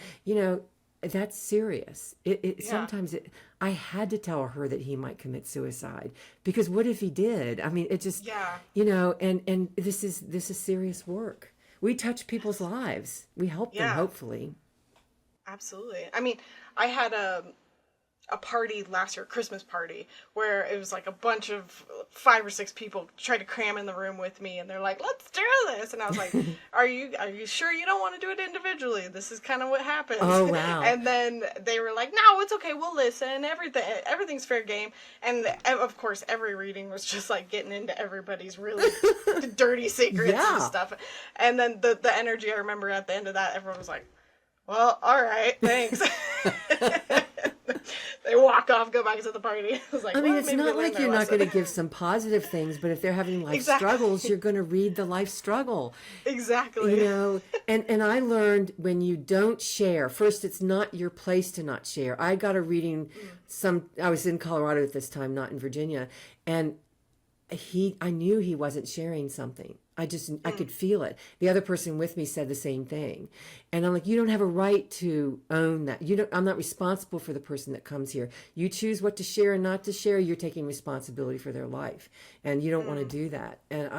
That's serious. Sometimes I had to tell her that he might commit suicide because what if he did? I mean, it just, and this is serious work. We touch people's lives. We help them, hopefully. Absolutely. I mean, I had a party last year, a Christmas party, where it was like a bunch of 5 or 6 people tried to cram in the room with me, and they're like, let's do this. And I was like, are you sure you don't want to do it individually? This is kind of what happens. Oh, wow. And then they were like, no, it's okay, we'll listen. Everything's fair game. And of course, every reading was just like getting into everybody's really dirty secrets and stuff. And then the energy, I remember at the end of that, everyone was like, well, all right, thanks. They walk off, go back to the party. I was like, it's not like you're not going to give some positive things, but if they're having life struggles, you're going to read the life struggle. Exactly. And I learned when you don't share, first, it's not your place to not share. I got a reading, I was in Colorado at this time, not in Virginia, and I knew he wasn't sharing something. I could feel it. The other person with me said the same thing. And I'm like, you don't have a right to own that. I'm not responsible for the person that comes here. You choose what to share and not to share. You're taking responsibility for their life. And you don't want to do that. And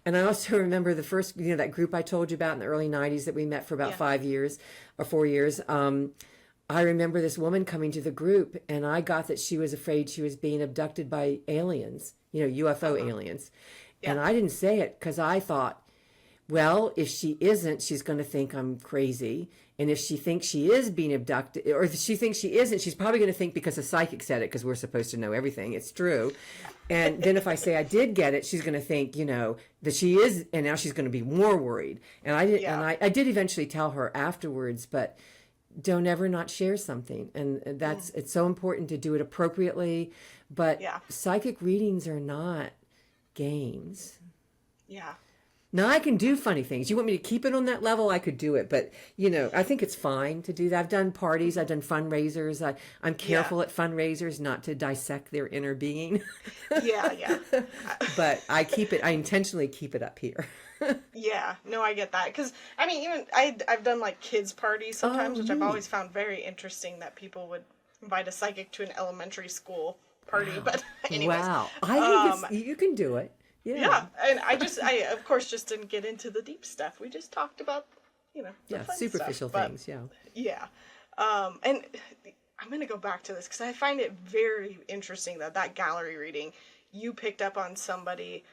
and I also remember the first, that group I told you about in the early 90s that we met for about 5 years or 4 years. I remember this woman coming to the group, and I got that she was afraid she was being abducted by aliens, UFO aliens. Yeah. And I didn't say it because I thought, well, if she isn't, she's going to think I'm crazy. And if she thinks she is being abducted, or if she thinks she isn't, she's probably going to think because a psychic said it, because we're supposed to know everything. It's true. And then if I say I did get it, she's going to think, that she is, and now she's going to be more worried. And I did, and I did eventually tell her afterwards, but don't ever not share something. And it's so important to do it appropriately. But psychic readings are not games. Yeah. Now I can do funny things. You want me to keep it on that level? I could do it, but I think it's fine to do that. I've done parties, I've done fundraisers. I'm careful at fundraisers not to dissect their inner being. Yeah. But I intentionally keep it up here. Yeah, no, I get that. Because, even I've done like kids' parties sometimes, which I've always found very interesting that people would invite a psychic to an elementary school party. Wow. But anyways. Wow. I think you can do it. Yeah. And I of course just didn't get into the deep stuff. We just talked about, the fun superficial stuff. Things. Yeah. And I'm going to go back to this because I find it very interesting that gallery reading, you picked up on somebody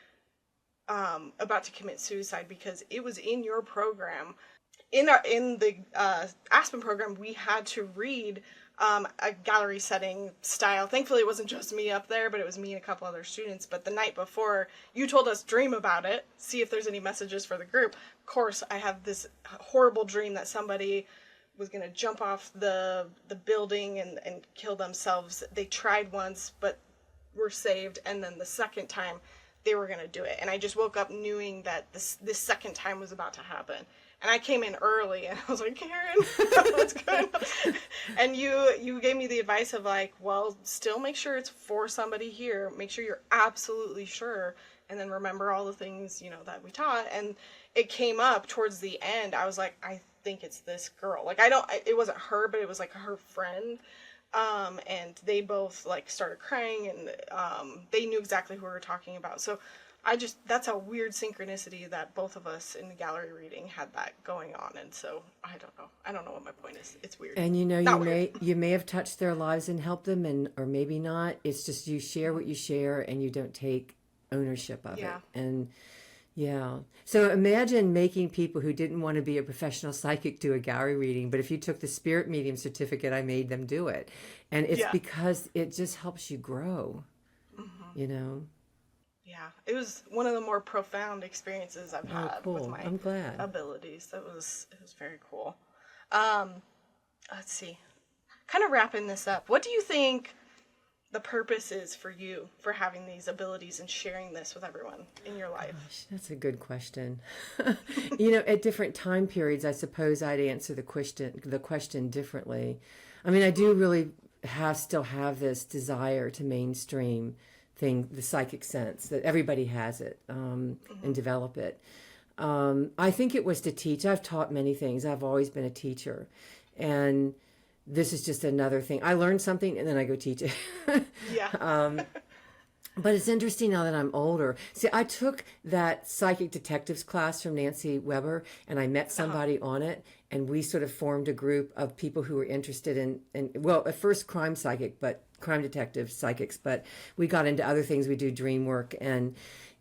about to commit suicide because it was in your program. in the Aspen program, we had to read a gallery setting style. Thankfully, it wasn't just me up there, but it was me and a couple other students. But the night before, you told us dream about it, see if there's any messages for the group. Of course, I have this horrible dream that somebody was going to jump off the building and kill themselves. They tried once, but were saved. And then the second time, they were going to do it. And I just woke up knowing that this second time was about to happen. And I came in early, and I was like, Karen, what's going on? And you gave me the advice of like, well, still make sure it's for somebody here. Make sure you're absolutely sure. And then remember all the things, that we taught. And it came up towards the end. I was like, I think it's this girl. Like, it wasn't her, but it was like her friend. And they both like started crying, and they knew exactly who we were talking about. So that's a weird synchronicity that both of us in the gallery reading had that going on. And so I don't know what my point is. It's weird. And you may have touched their lives and helped them, or maybe not. It's just you share what you share, and you don't take ownership of it. And yeah. So imagine making people who didn't want to be a professional psychic do a gallery reading, but if you took the spirit medium certificate, I made them do it. And it's because it just helps you grow, Yeah, it was one of the more profound experiences I've had with my I'm glad. abilities. It was very cool. Let's see. Kind of wrapping this up. What do you think the purpose is for you for having these abilities and sharing this with everyone in your life? Gosh, that's a good question. At different time periods, I suppose I'd answer the question differently. I mean, I do really still have this desire to mainstream the psychic sense, that everybody has it, and develop it. I think it was to teach. I've taught many things. I've always been a teacher, and this is just another thing. I learn something and then I go teach it. Yeah. But it's interesting now that I'm older. See, I took that psychic detectives class from Nancy Weber, and I met somebody on it, and we sort of formed a group of people who were interested in well, at first crime detective psychics, but we got into other things. We do dream work, and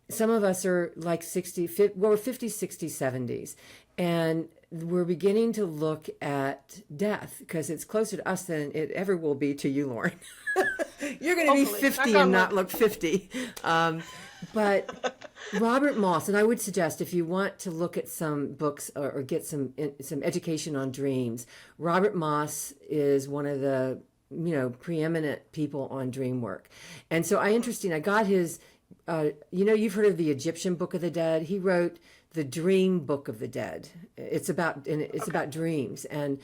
some of us are like 50, 60s, 70s, and we're beginning to look at death because it's closer to us than it ever will be to you, Lauren. You're going to be 50 and not look 50. But Robert Moss, and I would suggest if you want to look at some books or get some education on dreams, Robert Moss is one of the preeminent people on dream work. And so I got his, you've heard of the Egyptian Book of the Dead. He wrote the Dream Book of the Dead. It's about dreams. And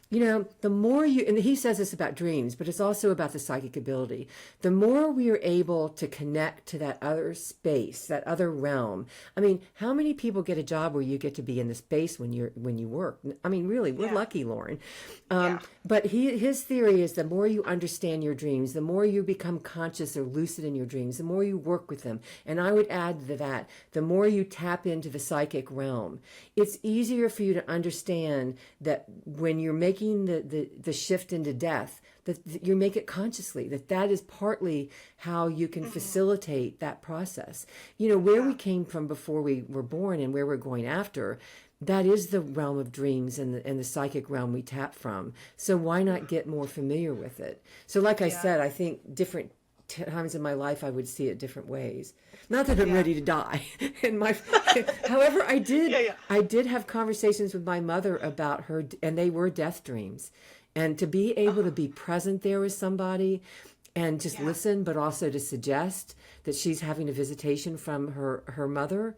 the more and he says this about dreams, but it's also about the psychic ability. The more we are able to connect to that other space, that other realm. I mean, how many people get a job where you get to be in the space when you work? I mean, really, we're lucky, Lauren. But his theory is the more you understand your dreams, the more you become conscious or lucid in your dreams, the more you work with them. And I would add to that, the more you tap into the psychic realm. It's easier for you to understand that when you're making the shift into death, that you make it consciously, that is partly how you can facilitate that process. Where we came from before we were born and where we're going after, that is the realm of dreams and the psychic realm we tap from. So why not get more familiar with it? So like I said, I think different times in my life I would see it different ways. Not that I'm ready to die. However, I did have conversations with my mother about her, and they were death dreams. And to be able to be present there with somebody and just listen, but also to suggest that she's having a visitation from her mother,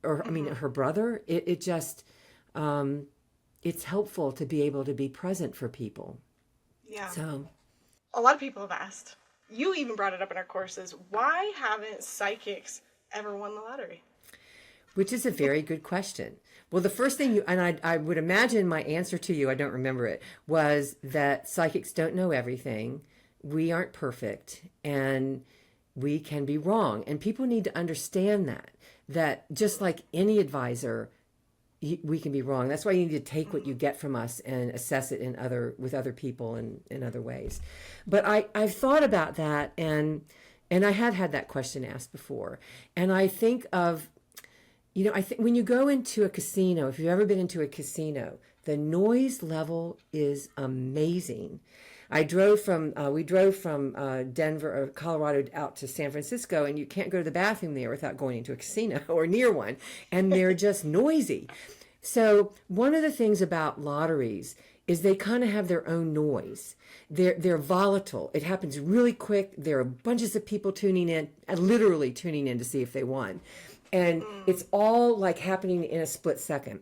or her brother, it just, it's helpful to be able to be present for people. Yeah. So a lot of people have asked, you even brought it up in our courses, why haven't psychics ever won the lottery? Which is a very good question. Well, the first thing I would imagine my answer to you, I don't remember it, was that psychics don't know everything. We aren't perfect, and we can be wrong. And people need to understand that just like any advisor, we can be wrong. That's why you need to take what you get from us and assess it with other people and in other ways. But I've thought about that, and I have had that question asked before. And I think of, You know, I think when you go into a casino, if you've ever been into a casino, the noise level is amazing. We drove from Denver or Colorado out to San Francisco, and you can't go to the bathroom there without going into a casino or near one, and they're just noisy. So one of the things about lotteries is they kind of have their own noise. They're volatile. It happens really quick. There are bunches of people tuning in, literally tuning in to see if they won. And it's all like happening in a split second.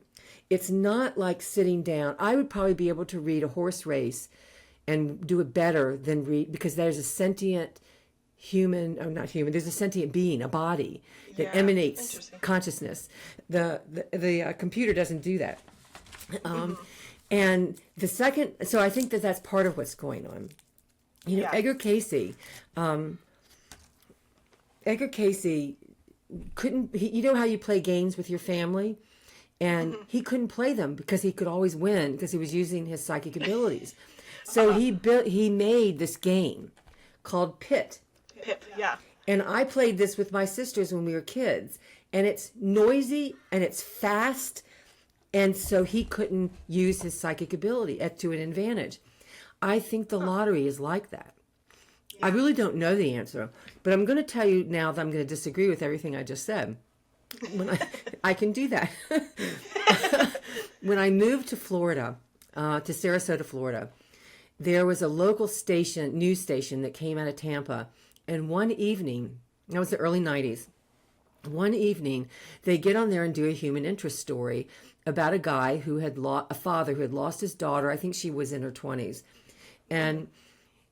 It's not like sitting down. I would probably be able to read a horse race and do it better than read, because there's a sentient human, oh, not human, there's a sentient being, a body that emanates consciousness. The computer doesn't do that. And the second, so I think that that's part of what's going on. You know, Edgar Casey couldn't, you know how you play games with your family? And he couldn't play them because he could always win because he was using his psychic abilities. So he made this game called Pit. Pip, yeah. And I played this with my sisters when we were kids. And it's noisy and it's fast. And so he couldn't use his psychic ability to an advantage. I think the lottery is like that. Yeah. I really don't know the answer, but I'm going to tell you now that I'm going to disagree with everything I just said. When I can do that. When I moved to Florida, to Sarasota, Florida, there was a local news station that came out of Tampa. And one evening, that was the early 90s, one evening, they get on there and do a human interest story about a guy who had a father who had lost his daughter. I think she was in her 20s. And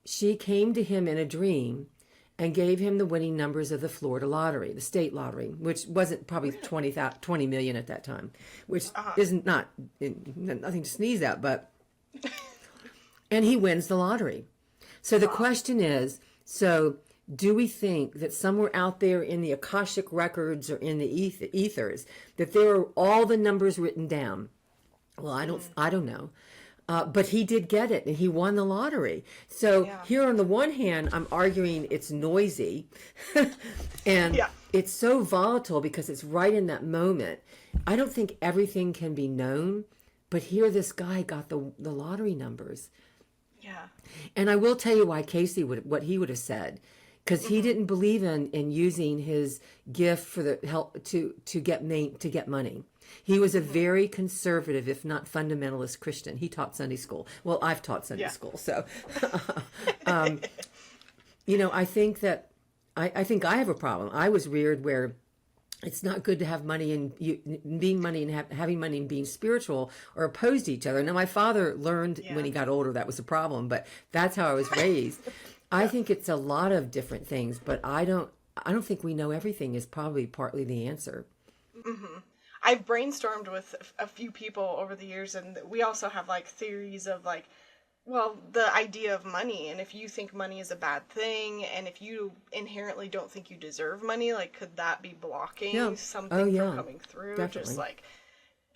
she came to him in a dream and gave him the winning numbers of the Florida lottery, the state lottery, which wasn't probably 20 million at that time, which isn't nothing to sneeze at, but, and he wins the lottery. So the question is, so do we think that somewhere out there in the Akashic records or in the ethers, that there are all the numbers written down? Well, I don't know. But he did get it, and he won the lottery. So here on the one hand, I'm arguing it's noisy, and it's so volatile because it's right in that moment. I don't think everything can be known, but here this guy got the lottery numbers. Yeah. And I will tell you why Casey what he would have said, because he didn't believe in using his gift for the help to get money. He was a very conservative, if not fundamentalist Christian. He taught Sunday school. Well, I've taught Sunday school. So, you know, I think that I think I have a problem. I was reared where it's not good to have money and being money and having money and being spiritual are opposed to each other. Now, my father learned when he got older that was a problem, but that's how I was raised. I think it's a lot of different things, but I don't think we know everything is probably partly the answer. Mm-hmm. I've brainstormed with a few people over the years, and we also have like theories of like, well, the idea of money, and if you think money is a bad thing, and if you inherently don't think you deserve money, like could that be blocking something from coming through? Definitely. Just like,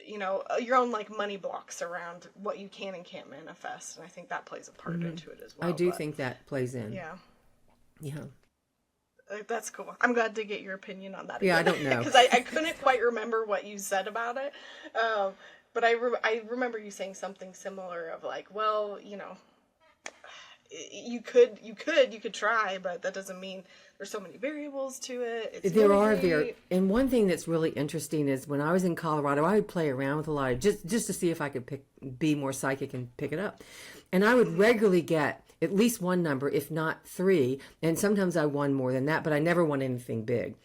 you know, your own like money blocks around what you can and can't manifest, and I think that plays a part into it as well. I do think that plays in. Yeah. Yeah. That's cool. I'm glad to get your opinion on that. Yeah, I don't know. Because I couldn't quite remember what you said about it. But I remember you saying something similar of like, well, you know, you could try, but that doesn't mean there's so many variables to it. And one thing that's really interesting is when I was in Colorado, I would play around with a lot of, just to see if I could be more psychic and pick it up. And I would regularly get at least one number, if not three, and sometimes I won more than that, but I never won anything big.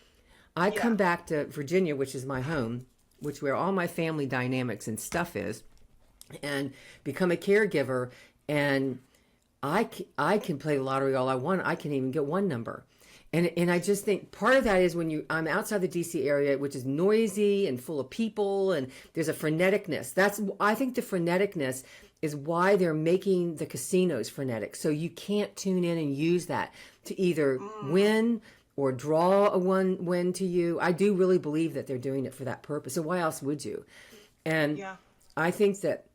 I come back to Virginia, which is my home, which where all my family dynamics and stuff is, and become a caregiver, and I can play the lottery all I want. I can even get one number. And I just think part of that is when I'm outside the DC area, which is noisy and full of people, and there's a freneticness. I think the freneticness is why they're making the casinos frenetic. So you can't tune in and use that to either win or draw a win to you. I do really believe that they're doing it for that purpose. So why else would you? And I think that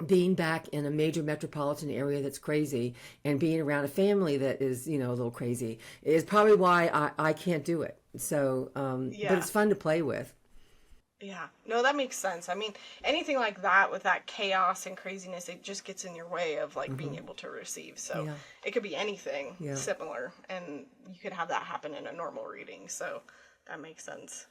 being back in a major metropolitan area that's crazy and being around a family that is, you know, a little crazy is probably why I can't do it. So, but it's fun to play with. Yeah. No, that makes sense. I mean, anything like that with that chaos and craziness, it just gets in your way of like being able to receive. So Yeah. it could be anything Yeah. similar, and you could have that happen in a normal reading. So that makes sense.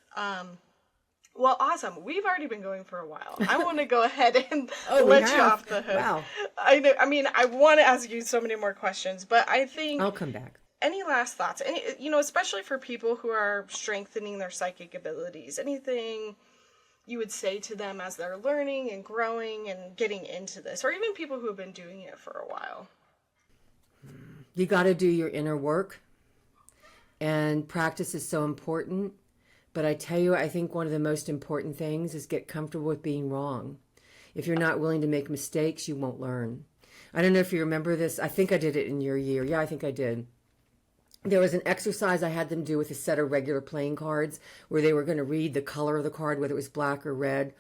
Well, awesome. We've already been going for a while. I want to go ahead and Oh, we let you have? off the hook. Wow. I know. I mean, I want to ask you so many more questions, but I think I'll come back. any last thoughts? Any, especially for people who are strengthening their psychic abilities. Anything you would say to them as they're learning and growing and getting into this, or even people who have been doing it for a while? You got to do your inner work, and practice is so important. But I tell you, I think one of the most important things is get comfortable with being wrong. If you're not willing to make mistakes, you won't learn. I don't know if you remember this. I think I did it in your year. Yeah, I think I did. There was an exercise I had them do with a set of regular playing cards where they were going to read the color of the card, whether it was black or red.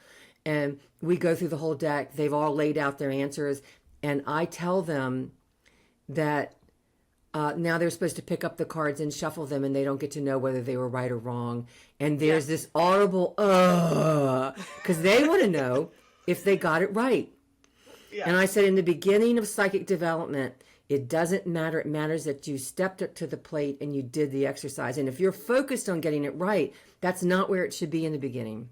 And we go through the whole deck. They've all laid out their answers. And I tell them that now they're supposed to pick up the cards and shuffle them, and they don't get to know whether they were right or wrong. And there's this audible, because they want to know if they got it right. Yeah. And I said, in the beginning of psychic development, it doesn't matter. It matters that you stepped up to the plate and you did the exercise. And if you're focused on getting it right, that's not where it should be in the beginning.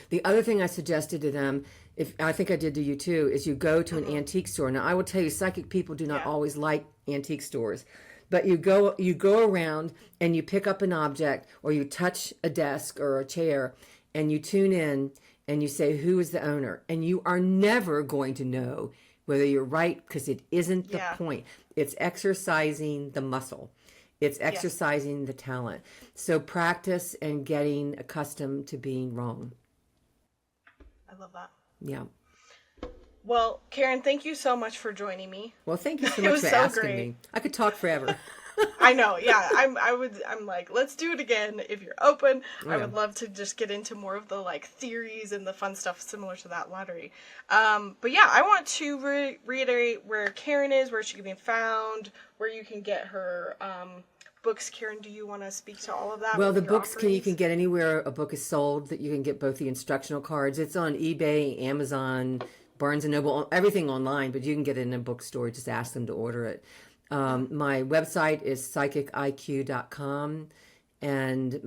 The other thing I suggested to them, if I think I did to you too, is you go to an antique store. Now, I will tell you, psychic people do not always like antique stores. But you go around and you pick up an object, or you touch a desk or a chair, and you tune in and you say, who is the owner? And you are never going to know whether you're right, because it isn't the point. It's exercising the muscle. It's exercising the talent. So practice and getting accustomed to being wrong. I love that. Yeah. Well, Karen, thank you so much for joining me. Well, thank you so much for asking me. I could talk forever. I know, yeah. I'm like, let's do it again if you're open. I would love to just get into more of the like theories and the fun stuff similar to that lottery. But yeah, I want to reiterate where Karen is, where she can be found, where you can get her books. Karen, do you want to speak to all of that? Well, the books you can get anywhere a book is sold. That you can get both the instructional cards. It's on eBay, Amazon, Barnes and Noble, everything online. But you can get it in a bookstore. Just ask them to order it. My website is psychiciq.com, and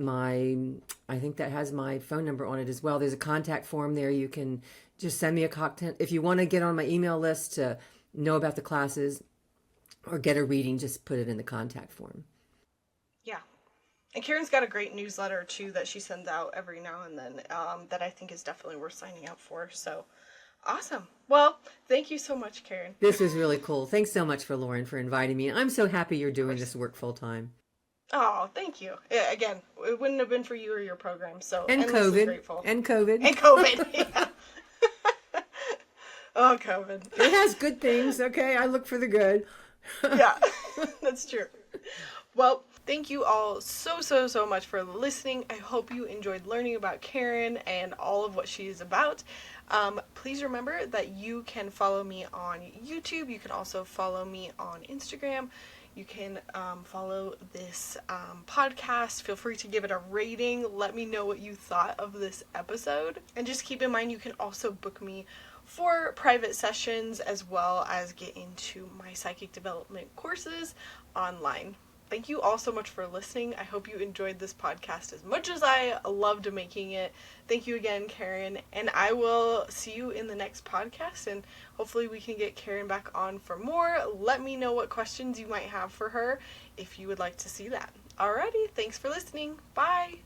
I think that has my phone number on it as well. There's a contact form there. You can just send me a content. If you want to get on my email list to know about the classes or get a reading, just put it in the contact form. Yeah. And Karen's got a great newsletter too that she sends out every now and then that I think is definitely worth signing up for. So awesome. Well, thank you so much, Karen. This was really cool. Thanks so much Lauren for inviting me. I'm so happy you're doing this work full time. Oh, thank you. Yeah, again, it wouldn't have been for you or your program. So and endlessly COVID. Grateful. And COVID. And COVID. Yeah. Oh, COVID. It has good things. Okay, I look for the good. Yeah, that's true. Well, thank you all so much for listening. I hope you enjoyed learning about Karen and all of what she is about. Please remember that you can follow me on YouTube. You can also follow me on Instagram. You can follow this podcast. Feel free to give it a rating. Let me know what you thought of this episode. And just keep in mind, you can also book me for private sessions as well as get into my psychic development courses online. Thank you all so much for listening. I hope you enjoyed this podcast as much as I loved making it. Thank you again, Karen. And I will see you in the next podcast. And hopefully we can get Karen back on for more. Let me know what questions you might have for her if you would like to see that. Alrighty, thanks for listening. Bye.